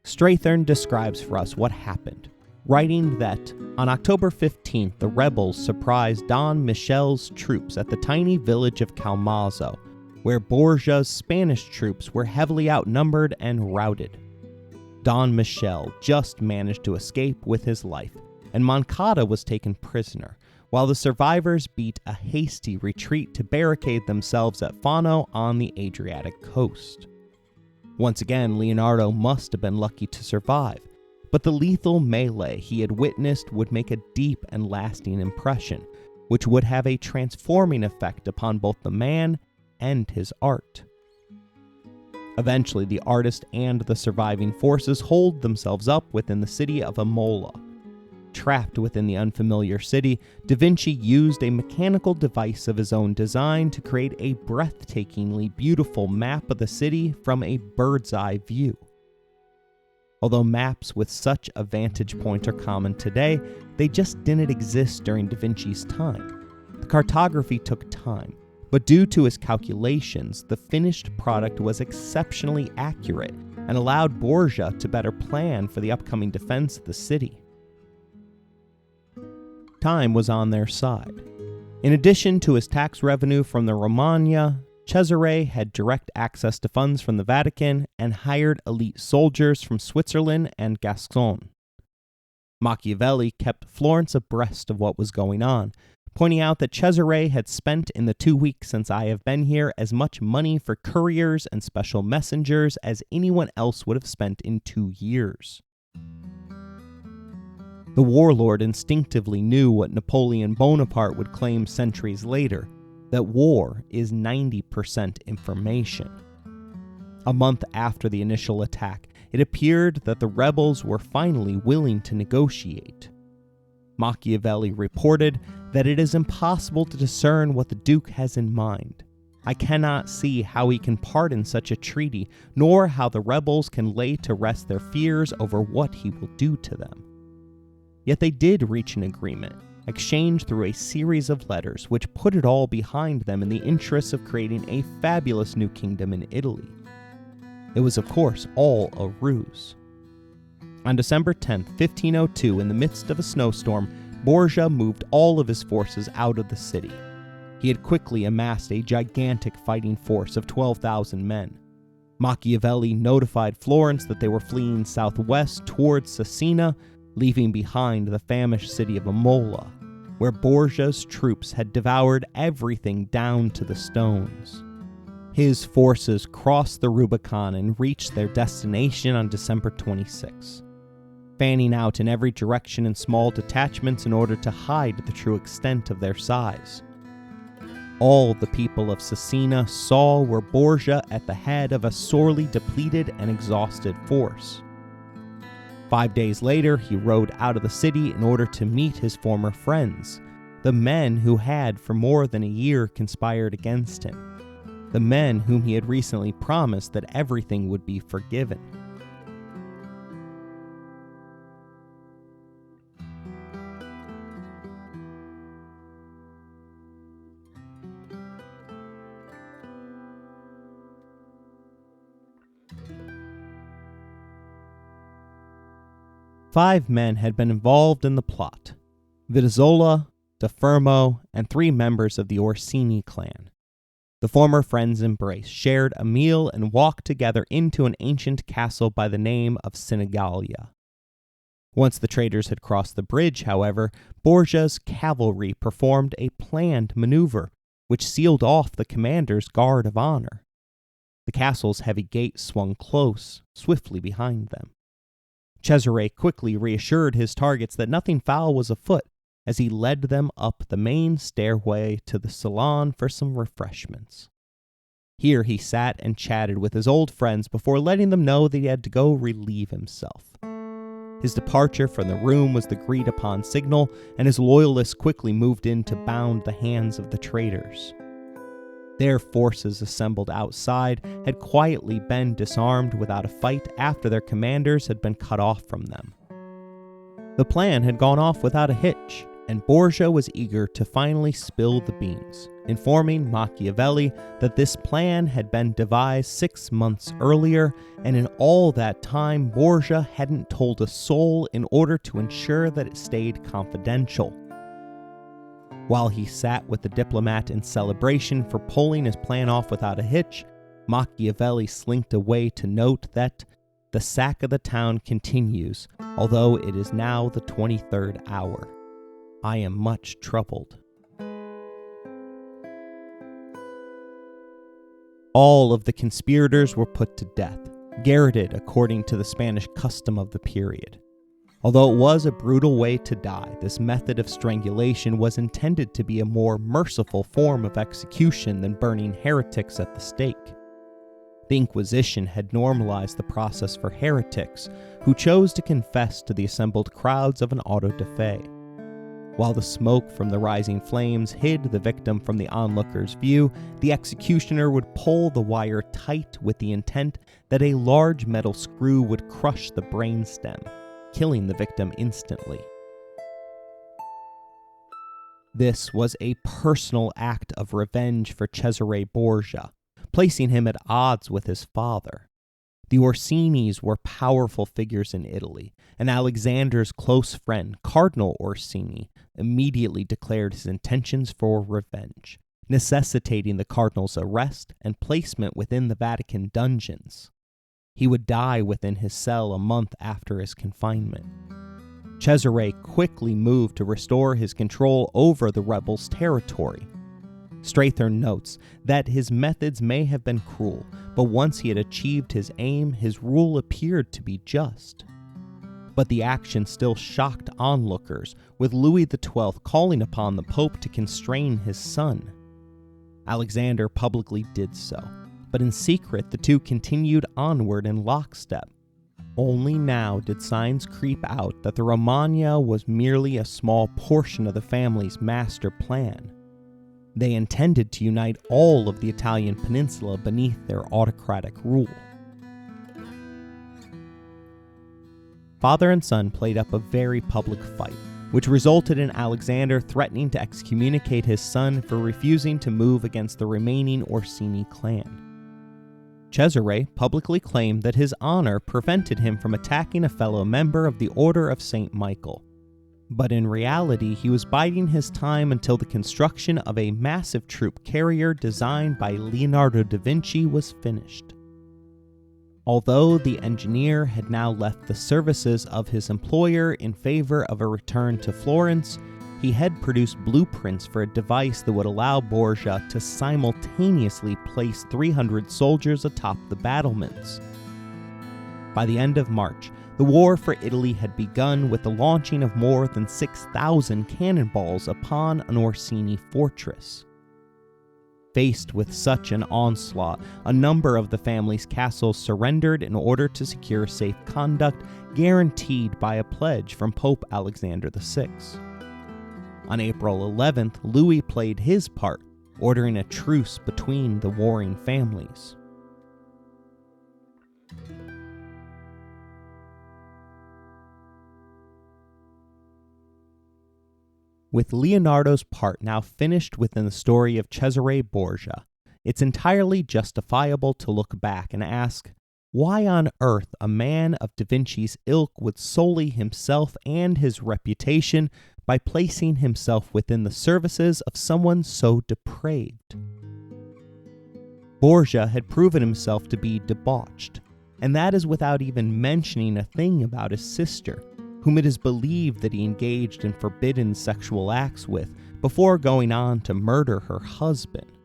Strathern describes for us what happened, writing that on October 15th, the rebels surprised Don Michel's troops at the tiny village of Calmazo, where Borgia's Spanish troops were heavily outnumbered and routed. Don Michel just managed to escape with his life, and Moncada was taken prisoner, while the survivors beat a hasty retreat to barricade themselves at Fano on the Adriatic coast. Once again, Leonardo must have been lucky to survive, but the lethal melee he had witnessed would make a deep and lasting impression, which would have a transforming effect upon both the man and his art. Eventually, the artist and the surviving forces holed themselves up within the city of Imola. Trapped within the unfamiliar city, Da Vinci used a mechanical device of his own design to create a breathtakingly beautiful map of the city from a bird's-eye view. Although maps with such a vantage point are common today, they just didn't exist during Da Vinci's time. The cartography took time, but due to his calculations, the finished product was exceptionally accurate and allowed Borgia to better plan for the upcoming defense of the city. Time was on their side. In addition to his tax revenue from the Romagna, Cesare had direct access to funds from the Vatican and hired elite soldiers from Switzerland and Gascony. Machiavelli kept Florence abreast of what was going on, pointing out that Cesare had spent in the 2 weeks since I have been here as much money for couriers and special messengers as anyone else would have spent in 2 years. The warlord instinctively knew what Napoleon Bonaparte would claim centuries later, that war is 90% information. A month after the initial attack, it appeared that the rebels were finally willing to negotiate. Machiavelli reported that it is impossible to discern what the Duke has in mind. I cannot see how he can pardon such a treaty, nor how the rebels can lay to rest their fears over what he will do to them. Yet they did reach an agreement, exchanged through a series of letters which put it all behind them in the interests of creating a fabulous new kingdom in Italy. It was, of course, all a ruse. On December 10, 1502, in the midst of a snowstorm, Borgia moved all of his forces out of the city. He had quickly amassed a gigantic fighting force of 12,000 men. Machiavelli notified Florence that they were fleeing southwest towards Cesena, leaving behind the famished city of Imola, where Borgia's troops had devoured everything down to the stones. His forces crossed the Rubicon and reached their destination on December 26, fanning out in every direction in small detachments in order to hide the true extent of their size. All the people of Cesena saw were Borgia at the head of a sorely depleted and exhausted force. 5 days later, he rode out of the city in order to meet his former friends, the men who had for more than a year conspired against him, the men whom he had recently promised that everything would be forgiven. 5 men had been involved in the plot: Vitizola, Da Fermo, and 3 members of the Orsini clan. The former friends embraced, shared a meal, and walked together into an ancient castle by the name of Sinigalia. Once the traders had crossed the bridge, however, Borgias' cavalry performed a planned maneuver, which sealed off the commander's guard of honor. The castle's heavy gate swung close, swiftly behind them. Cesare quickly reassured his targets that nothing foul was afoot as he led them up the main stairway to the salon for some refreshments. Here he sat and chatted with his old friends before letting them know that he had to go relieve himself. His departure from the room was the agreed-upon signal, and his loyalists quickly moved in to bound the hands of the traitors. Their forces assembled outside had quietly been disarmed without a fight after their commanders had been cut off from them. The plan had gone off without a hitch, and Borgia was eager to finally spill the beans, informing Machiavelli that this plan had been devised 6 months earlier, and in all that time Borgia hadn't told a soul in order to ensure that it stayed confidential. While he sat with the diplomat in celebration for pulling his plan off without a hitch, Machiavelli slinked away to note that the sack of the town continues, although it is now the 23rd hour. I am much troubled. All of the conspirators were put to death, garroted according to the Spanish custom of the period. Although it was a brutal way to die, this method of strangulation was intended to be a more merciful form of execution than burning heretics at the stake. The Inquisition had normalized the process for heretics who chose to confess to the assembled crowds of an auto-da-fe. While the smoke from the rising flames hid the victim from the onlooker's view, the executioner would pull the wire tight with the intent that a large metal screw would crush the brainstem, killing the victim instantly. This was a personal act of revenge for Cesare Borgia, placing him at odds with his father. The Orsinis were powerful figures in Italy, and Alexander's close friend, Cardinal Orsini, immediately declared his intentions for revenge, necessitating the cardinal's arrest and placement within the Vatican dungeons. He would die within his cell a month after his confinement. Cesare quickly moved to restore his control over the rebels' territory. Strathern notes that his methods may have been cruel, but once he had achieved his aim, his rule appeared to be just. But the action still shocked onlookers, with Louis XII calling upon the Pope to constrain his son. Alexander publicly did so, but in secret the two continued onward in lockstep. Only now did signs creep out that the Romagna was merely a small portion of the family's master plan. They intended to unite all of the Italian peninsula beneath their autocratic rule. Father and son played up a very public fight, which resulted in Alexander threatening to excommunicate his son for refusing to move against the remaining Orsini clan. Cesare publicly claimed that his honor prevented him from attacking a fellow member of the Order of St. Michael, but in reality he was biding his time until the construction of a massive troop carrier designed by Leonardo da Vinci was finished. Although the engineer had now left the services of his employer in favor of a return to Florence, he had produced blueprints for a device that would allow Borgia to simultaneously place 300 soldiers atop the battlements. By the end of March, the war for Italy had begun with the launching of more than 6,000 cannonballs upon an Orsini fortress. Faced with such an onslaught, a number of the family's castles surrendered in order to secure safe conduct guaranteed by a pledge from Pope Alexander VI. On April 11th, Louis played his part, ordering a truce between the warring families. With Leonardo's part now finished within the story of Cesare Borgia, it's entirely justifiable to look back and ask, Why on earth a man of Da Vinci's ilk would sully himself and his reputation by placing himself within the services of someone so depraved? Borgia had proven himself to be debauched, and that is without even mentioning a thing about his sister, whom it is believed that he engaged in forbidden sexual acts with before going on to murder her husband.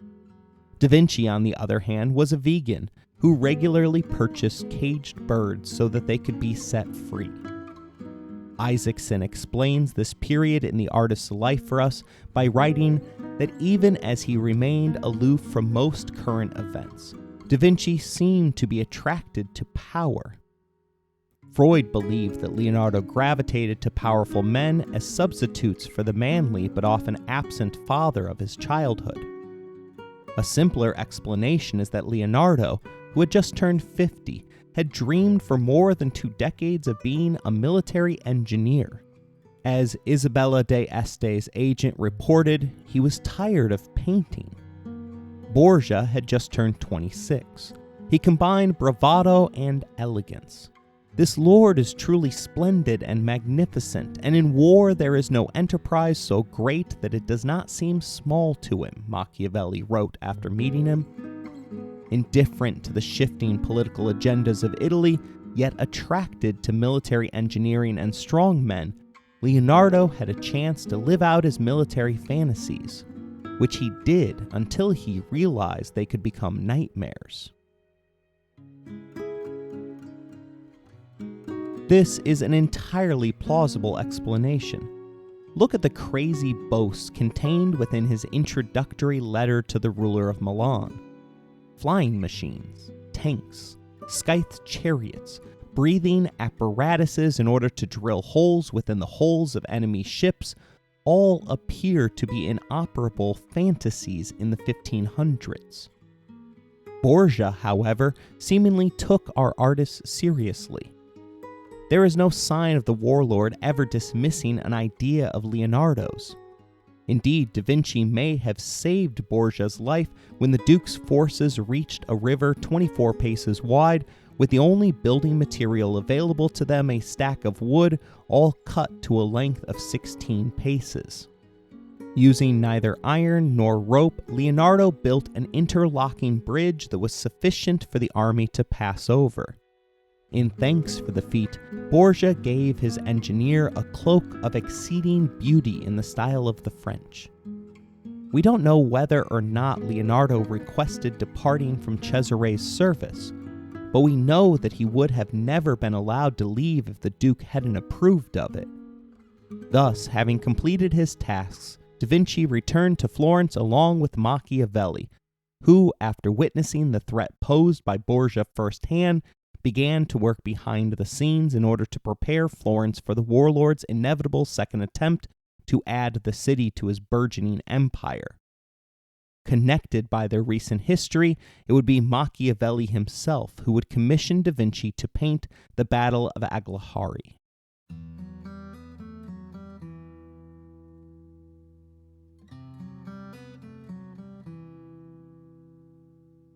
Da Vinci, on the other hand, was a vegan who regularly purchased caged birds so that they could be set free. Isaacson explains this period in the artist's life for us by writing that even as he remained aloof from most current events, Da Vinci seemed to be attracted to power. Freud believed that Leonardo gravitated to powerful men as substitutes for the manly but often absent father of his childhood. A simpler explanation is that Leonardo, who had just turned 50, had dreamed for more than 2 decades of being a military engineer. As Isabella de Este's agent reported, he was tired of painting. Borgia had just turned 26. He combined bravado and elegance. This lord is truly splendid and magnificent, and in war there is no enterprise so great that it does not seem small to him, Machiavelli wrote after meeting him. Indifferent to the shifting political agendas of Italy, yet attracted to military engineering and strong men, Leonardo had a chance to live out his military fantasies, which he did until he realized they could become nightmares. This is an entirely plausible explanation. Look at the crazy boasts contained within his introductory letter to the ruler of Milan. Flying machines, tanks, scythed chariots, breathing apparatuses in order to drill holes within the hulls of enemy ships all appear to be inoperable fantasies in the 1500s. Borgia, however, seemingly took our artists seriously. There is no sign of the warlord ever dismissing an idea of Leonardo's. Indeed, Da Vinci may have saved Borgia's life when the Duke's forces reached a river 24 paces wide, with the only building material available to them a stack of wood, all cut to a length of 16 paces. Using neither iron nor rope, Leonardo built an interlocking bridge that was sufficient for the army to pass over. In thanks for the feat, Borgia gave his engineer a cloak of exceeding beauty in the style of the French. We don't know whether or not Leonardo requested departing from Cesare's service, but we know that he would have never been allowed to leave if the Duke hadn't approved of it. Thus, having completed his tasks, Da Vinci returned to Florence along with Machiavelli, who, after witnessing the threat posed by Borgia firsthand, began to work behind the scenes in order to prepare Florence for the warlord's inevitable second attempt to add the city to his burgeoning empire. Connected by their recent history, it would be Machiavelli himself who would commission Da Vinci to paint the Battle of Aglahari.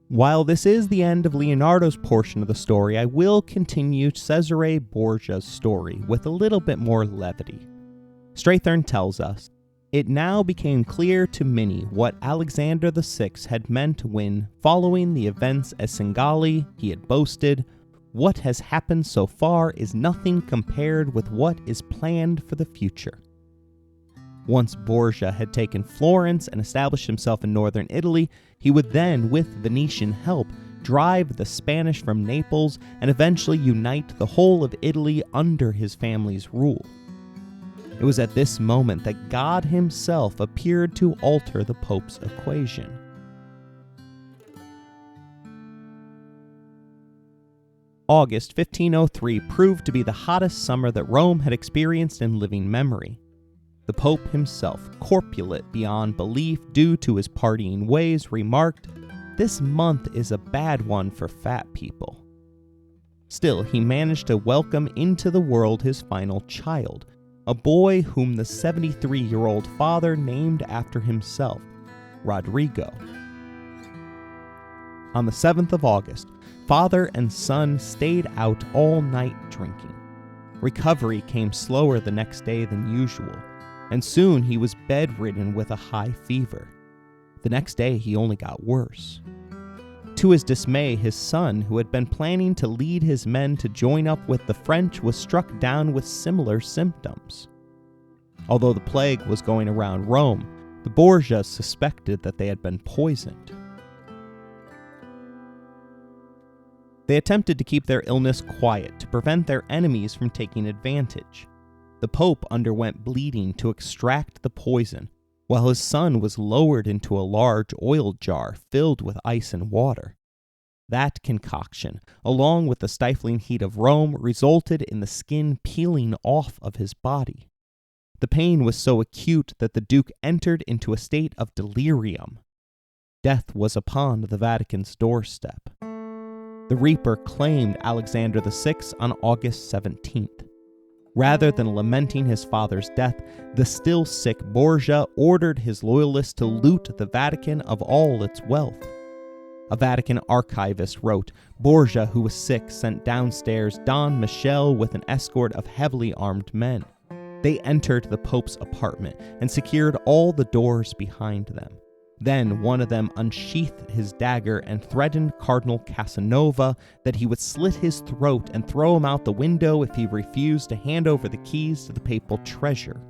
While this is the end of Leonardo's portion of the story, I will continue Cesare Borgia's story with a little bit more levity. Strathern tells us, "It now became clear to many what Alexander VI had meant when, following the events at Singali, he had boasted, 'What has happened so far is nothing compared with what is planned for the future.' Once Borgia had taken Florence and established himself in northern Italy, he would then, with Venetian help, drive the Spanish from Naples and eventually unite the whole of Italy under his family's rule. It was at this moment that God himself appeared to alter the Pope's equation. August 1503 proved to be the hottest summer that Rome had experienced in living memory. The Pope himself, corpulent beyond belief due to his partying ways, remarked, "This month is a bad one for fat people." Still, he managed to welcome into the world his final child, a boy whom the 73-year-old father named after himself, Rodrigo. On the 7th of August, father and son stayed out all night drinking. Recovery came slower the next day than usual, and soon he was bedridden with a high fever. The next day he only got worse. To his dismay, his son, who had been planning to lead his men to join up with the French, was struck down with similar symptoms. Although the plague was going around Rome, the Borgias suspected that they had been poisoned. They attempted to keep their illness quiet to prevent their enemies from taking advantage. The Pope underwent bleeding to extract the poison, while his son was lowered into a large oil jar filled with ice and water. That concoction, along with the stifling heat of Rome, resulted in the skin peeling off of his body. The pain was so acute that the Duke entered into a state of delirium. Death was upon the Vatican's doorstep. The Reaper claimed Alexander VI on August 17th. Rather than lamenting his father's death, the still sick Borgia ordered his loyalists to loot the Vatican of all its wealth. A Vatican archivist wrote, Borgia, who was sick, sent downstairs Don Michel with an escort of heavily armed men. They entered the Pope's apartment and secured all the doors behind them. Then one of them unsheathed his dagger and threatened Cardinal Casanova that he would slit his throat and throw him out the window if he refused to hand over the keys to the papal treasure.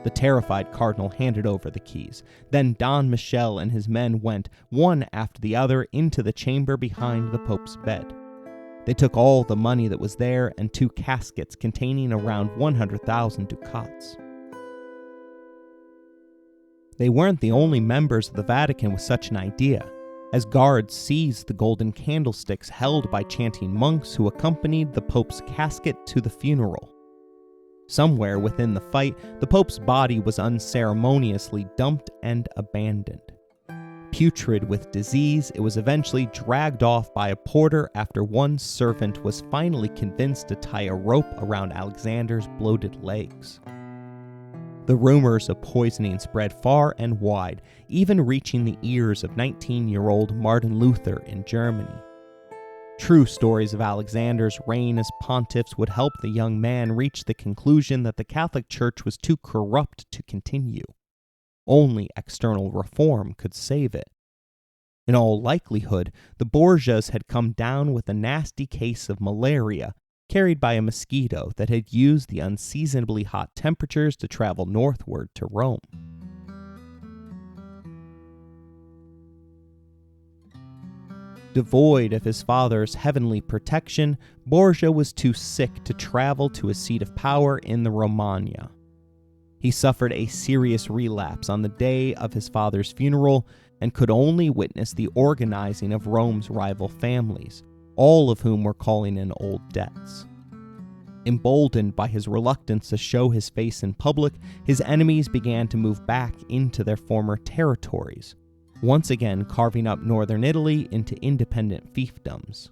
The terrified cardinal handed over the keys. Then Don Michel and his men went, one after the other, into the chamber behind the Pope's bed. They took all the money that was there and 2 caskets containing around 100,000 ducats. They weren't the only members of the Vatican with such an idea, as guards seized the golden candlesticks held by chanting monks who accompanied the Pope's casket to the funeral. Somewhere within the fight, the Pope's body was unceremoniously dumped and abandoned. Putrid with disease, it was eventually dragged off by a porter after one servant was finally convinced to tie a rope around Alexander's bloated legs. The rumors of poisoning spread far and wide, even reaching the ears of 19-year-old Martin Luther in Germany. True stories of Alexander's reign as pontiff would help the young man reach the conclusion that the Catholic Church was too corrupt to continue. Only external reform could save it. In all likelihood, the Borgias had come down with a nasty case of malaria carried by a mosquito that had used the unseasonably hot temperatures to travel northward to Rome. Devoid of his father's heavenly protection, Borgia was too sick to travel to his seat of power in the Romagna. He suffered a serious relapse on the day of his father's funeral and could only witness the organizing of Rome's rival families, all of whom were calling in old debts. Emboldened by his reluctance to show his face in public, his enemies began to move back into their former territories, once again carving up northern Italy into independent fiefdoms.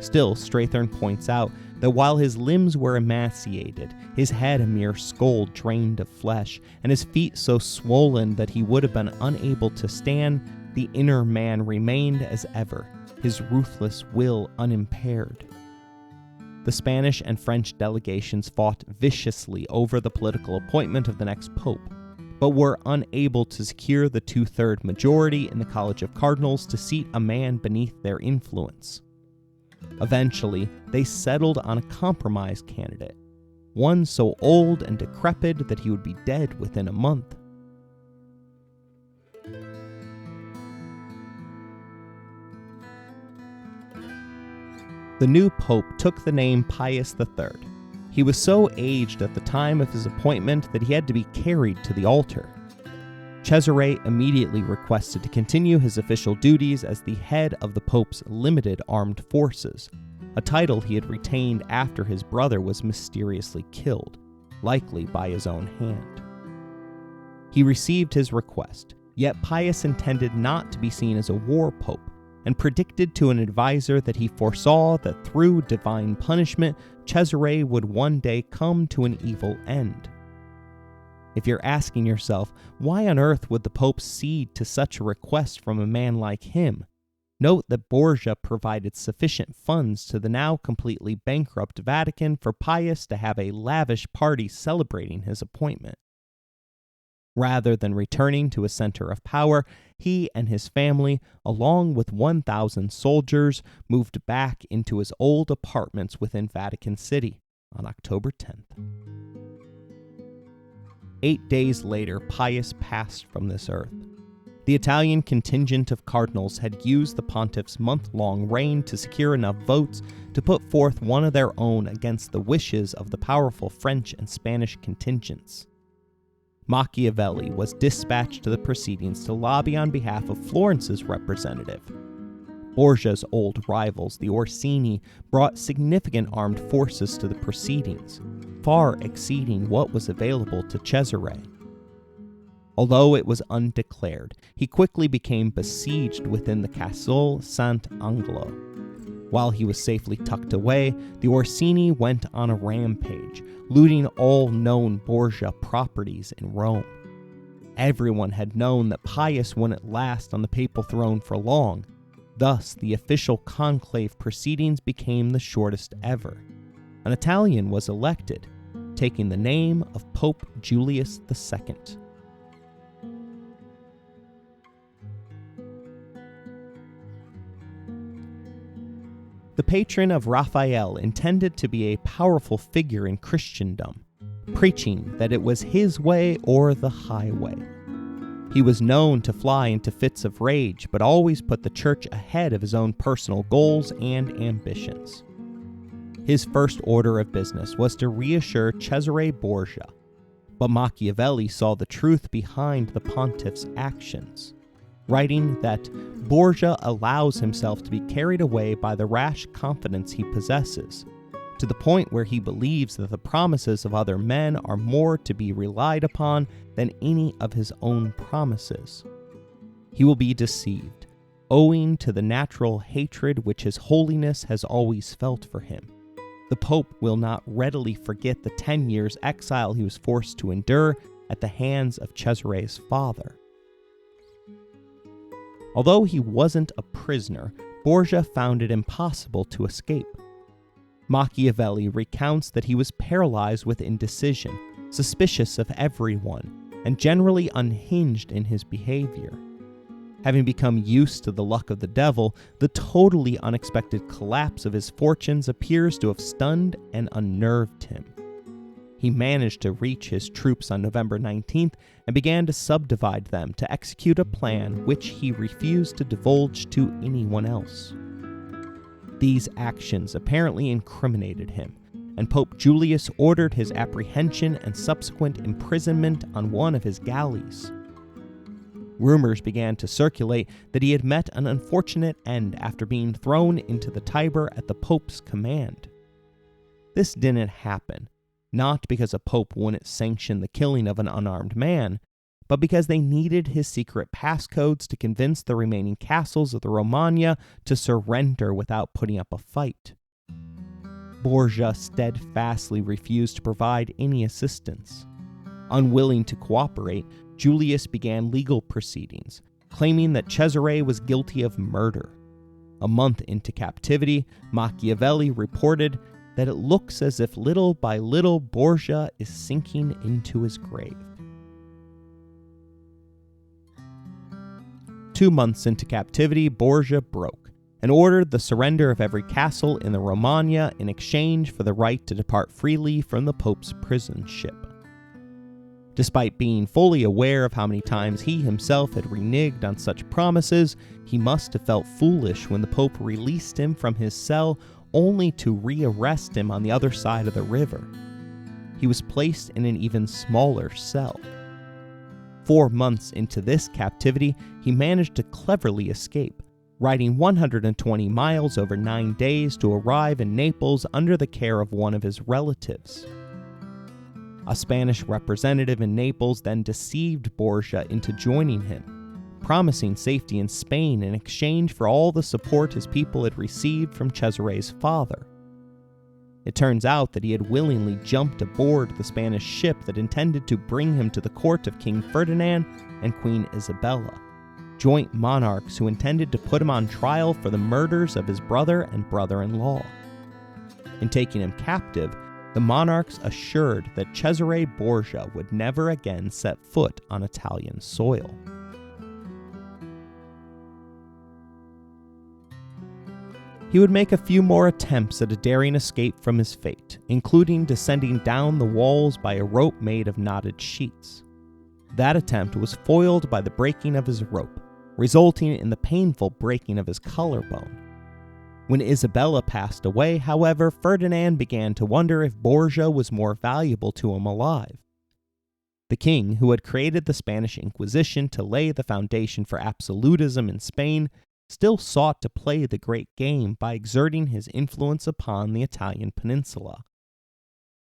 Still, Strathern points out that while his limbs were emaciated, his head a mere skull drained of flesh, and his feet so swollen that he would have been unable to stand, the inner man remained as ever, his ruthless will unimpaired. The Spanish and French delegations fought viciously over the political appointment of the next pope, but were unable to secure the 2/3 majority in the College of Cardinals to seat a man beneath their influence. Eventually, they settled on a compromise candidate, one so old and decrepit that he would be dead within a month. The new pope took the name Pius III. He was so aged at the time of his appointment that he had to be carried to the altar. Cesare immediately requested to continue his official duties as the head of the Pope's limited armed forces, a title he had retained after his brother was mysteriously killed, likely by his own hand. He received his request, yet Pius intended not to be seen as a war pope, and predicted to an advisor that he foresaw that through divine punishment, Cesare would one day come to an evil end. If you're asking yourself, why on earth would the Pope cede to such a request from a man like him? Note that Borgia provided sufficient funds to the now completely bankrupt Vatican for Pius to have a lavish party celebrating his appointment. Rather than returning to a center of power, he and his family, along with 1,000 soldiers, moved back into his old apartments within Vatican City on October 10th. 8 days later, Pius passed from this earth. The Italian contingent of cardinals had used the pontiff's month-long reign to secure enough votes to put forth one of their own against the wishes of the powerful French and Spanish contingents. Machiavelli was dispatched to the proceedings to lobby on behalf of Florence's representative. Borgia's old rivals, the Orsini, brought significant armed forces to the proceedings, far exceeding what was available to Cesare. Although it was undeclared, he quickly became besieged within the Castle Sant'Angelo. While he was safely tucked away, the Orsini went on a rampage, looting all known Borgia properties in Rome. Everyone had known that Pius wouldn't last on the papal throne for long. Thus, the official conclave proceedings became the shortest ever. An Italian was elected, taking the name of Pope Julius II. The patron of Raphael intended to be a powerful figure in Christendom, preaching that it was his way or the highway. He was known to fly into fits of rage, but always put the church ahead of his own personal goals and ambitions. His first order of business was to reassure Cesare Borgia, but Machiavelli saw the truth behind the pontiff's actions, writing that Borgia allows himself to be carried away by the rash confidence he possesses, to the point where he believes that the promises of other men are more to be relied upon than any of his own promises. He will be deceived, owing to the natural hatred which his holiness has always felt for him. The Pope will not readily forget the 10 years' exile he was forced to endure at the hands of Cesare's father. Although he wasn't a prisoner, Borgia found it impossible to escape. Machiavelli recounts that he was paralyzed with indecision, suspicious of everyone, and generally unhinged in his behavior. Having become used to the luck of the devil, the totally unexpected collapse of his fortunes appears to have stunned and unnerved him. He managed to reach his troops on November 19th and began to subdivide them to execute a plan which he refused to divulge to anyone else. These actions apparently incriminated him, and Pope Julius ordered his apprehension and subsequent imprisonment on one of his galleys. Rumors began to circulate that he had met an unfortunate end after being thrown into the Tiber at the Pope's command. This didn't happen, not because a pope wouldn't sanction the killing of an unarmed man, but because they needed his secret passcodes to convince the remaining castles of the Romagna to surrender without putting up a fight. Borgia steadfastly refused to provide any assistance. Unwilling to cooperate, Julius began legal proceedings, claiming that Cesare was guilty of murder. A month into captivity, Machiavelli reported that it looks as if little by little Borgia is sinking into his grave. 2 months into captivity, Borgia broke and ordered the surrender of every castle in the Romagna in exchange for the right to depart freely from the Pope's prison ship. Despite being fully aware of how many times he himself had reneged on such promises, he must have felt foolish when the Pope released him from his cell only to rearrest him on the other side of the river. He was placed in an even smaller cell. 4 months into this captivity, he managed to cleverly escape, riding 120 miles over 9 days to arrive in Naples under the care of one of his relatives. A Spanish representative in Naples then deceived Borgia into joining him, promising safety in Spain in exchange for all the support his people had received from Cesare's father. It turns out that he had willingly jumped aboard the Spanish ship that intended to bring him to the court of King Ferdinand and Queen Isabella. joint monarchs who intended to put him on trial for the murders of his brother and brother-in-law. In taking him captive, the monarchs assured that Cesare Borgia would never again set foot on Italian soil. He would make a few more attempts at a daring escape from his fate, including descending down the walls by a rope made of knotted sheets. That attempt was foiled by the breaking of his rope, resulting in the painful breaking of his collarbone. When Isabella passed away, however, Ferdinand began to wonder if Borgia was more valuable to him alive. The king, who had created the Spanish Inquisition to lay the foundation for absolutism in Spain, still sought to play the great game by exerting his influence upon the Italian peninsula.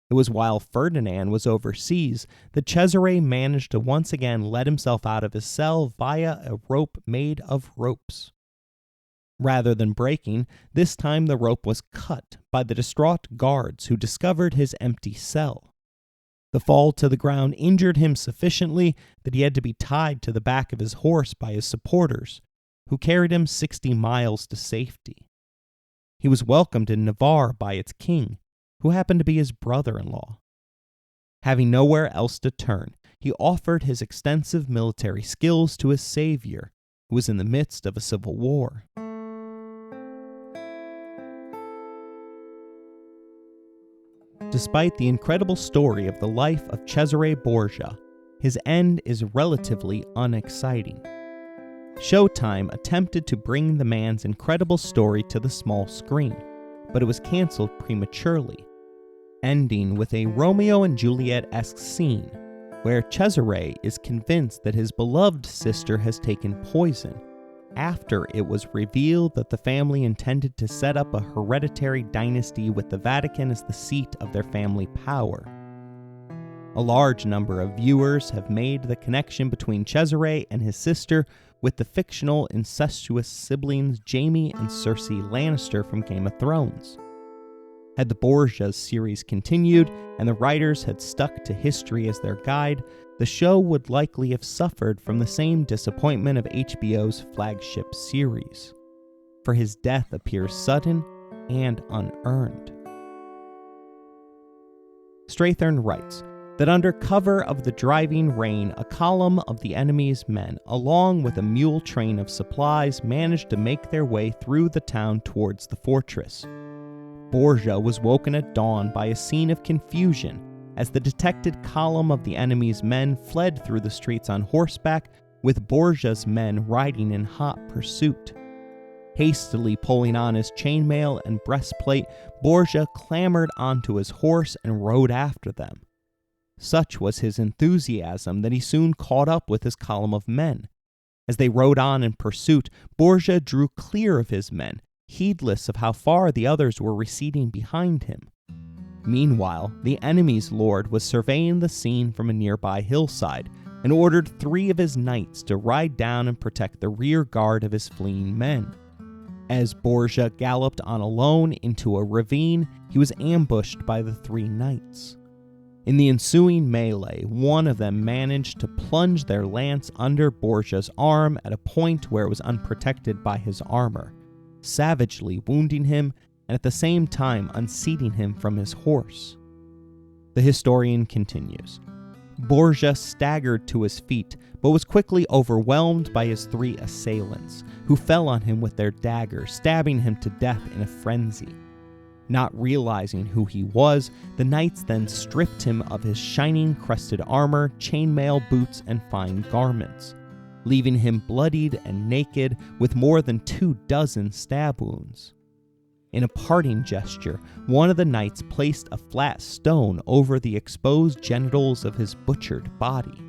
It was while Ferdinand was overseas that Cesare managed to once again let himself out of his cell via a rope made of ropes. Rather than breaking, this time the rope was cut by the distraught guards who discovered his empty cell. The fall to the ground injured him sufficiently that he had to be tied to the back of his horse by his supporters, who carried him 60 miles to safety. He was welcomed in Navarre by its king, who happened to be his brother-in-law. Having nowhere else to turn, he offered his extensive military skills to his savior, who was in the midst of a civil war. Despite the incredible story of the life of Cesare Borgia, his end is relatively unexciting. Showtime attempted to bring the man's incredible story to the small screen, but it was canceled prematurely, ending with a Romeo and Juliet-esque scene where Cesare is convinced that his beloved sister has taken poison after it was revealed that the family intended to set up a hereditary dynasty with the Vatican as the seat of their family power. A large number of viewers have made the connection between Cesare and his sister with the fictional incestuous siblings Jaime and Cersei Lannister from Game of Thrones. Had the Borgias series continued and the writers had stuck to history as their guide, the show would likely have suffered from the same disappointment of HBO's flagship series, for his death appears sudden and unearned. Strathern writes that under cover of the driving rain, a column of the enemy's men, along with a mule train of supplies, managed to make their way through the town towards the fortress. Borgia was woken at dawn by a scene of confusion as the detected column of the enemy's men fled through the streets on horseback, with Borgia's men riding in hot pursuit. Hastily pulling on his chainmail and breastplate, Borgia clambered onto his horse and rode after them. Such was his enthusiasm that he soon caught up with his column of men. As they rode on in pursuit, Borgia drew clear of his men, heedless of how far the others were receding behind him. Meanwhile, the enemy's lord was surveying the scene from a nearby hillside and ordered 3 of his knights to ride down and protect the rear guard of his fleeing men. As Borgia galloped on alone into a ravine, he was ambushed by the 3 knights. In the ensuing melee, one of them managed to plunge their lance under Borgia's arm at a point where it was unprotected by his armor, savagely wounding him and at the same time unseating him from his horse. The historian continues. Borgia staggered to his feet, but was quickly overwhelmed by his 3 assailants, who fell on him with their daggers, stabbing him to death in a frenzy. Not realizing who he was, the knights then stripped him of his shining crested armor, chainmail, boots, and fine garments, leaving him bloodied and naked with more than 24 stab wounds. In a parting gesture, one of the knights placed a flat stone over the exposed genitals of his butchered body.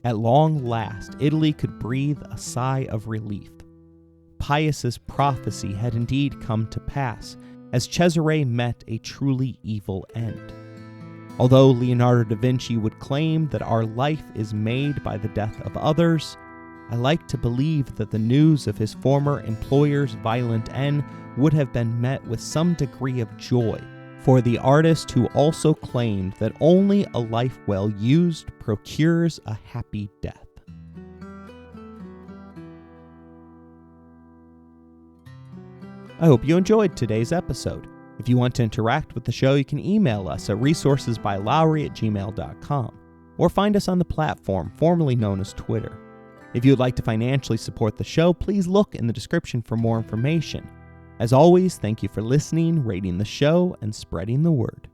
At long last, Italy could breathe a sigh of relief. Pius's prophecy had indeed come to pass, as Cesare met a truly evil end. Although Leonardo da Vinci would claim that our life is made by the death of others, I like to believe that the news of his former employer's violent end would have been met with some degree of joy for the artist who also claimed that only a life well used procures a happy death. I hope you enjoyed today's episode. If you want to interact with the show, you can email us at resourcesbylowery@gmail.com or find us on the platform formerly known as Twitter. If you would like to financially support the show, please look in the description for more information. As always, thank you for listening, rating the show, and spreading the word.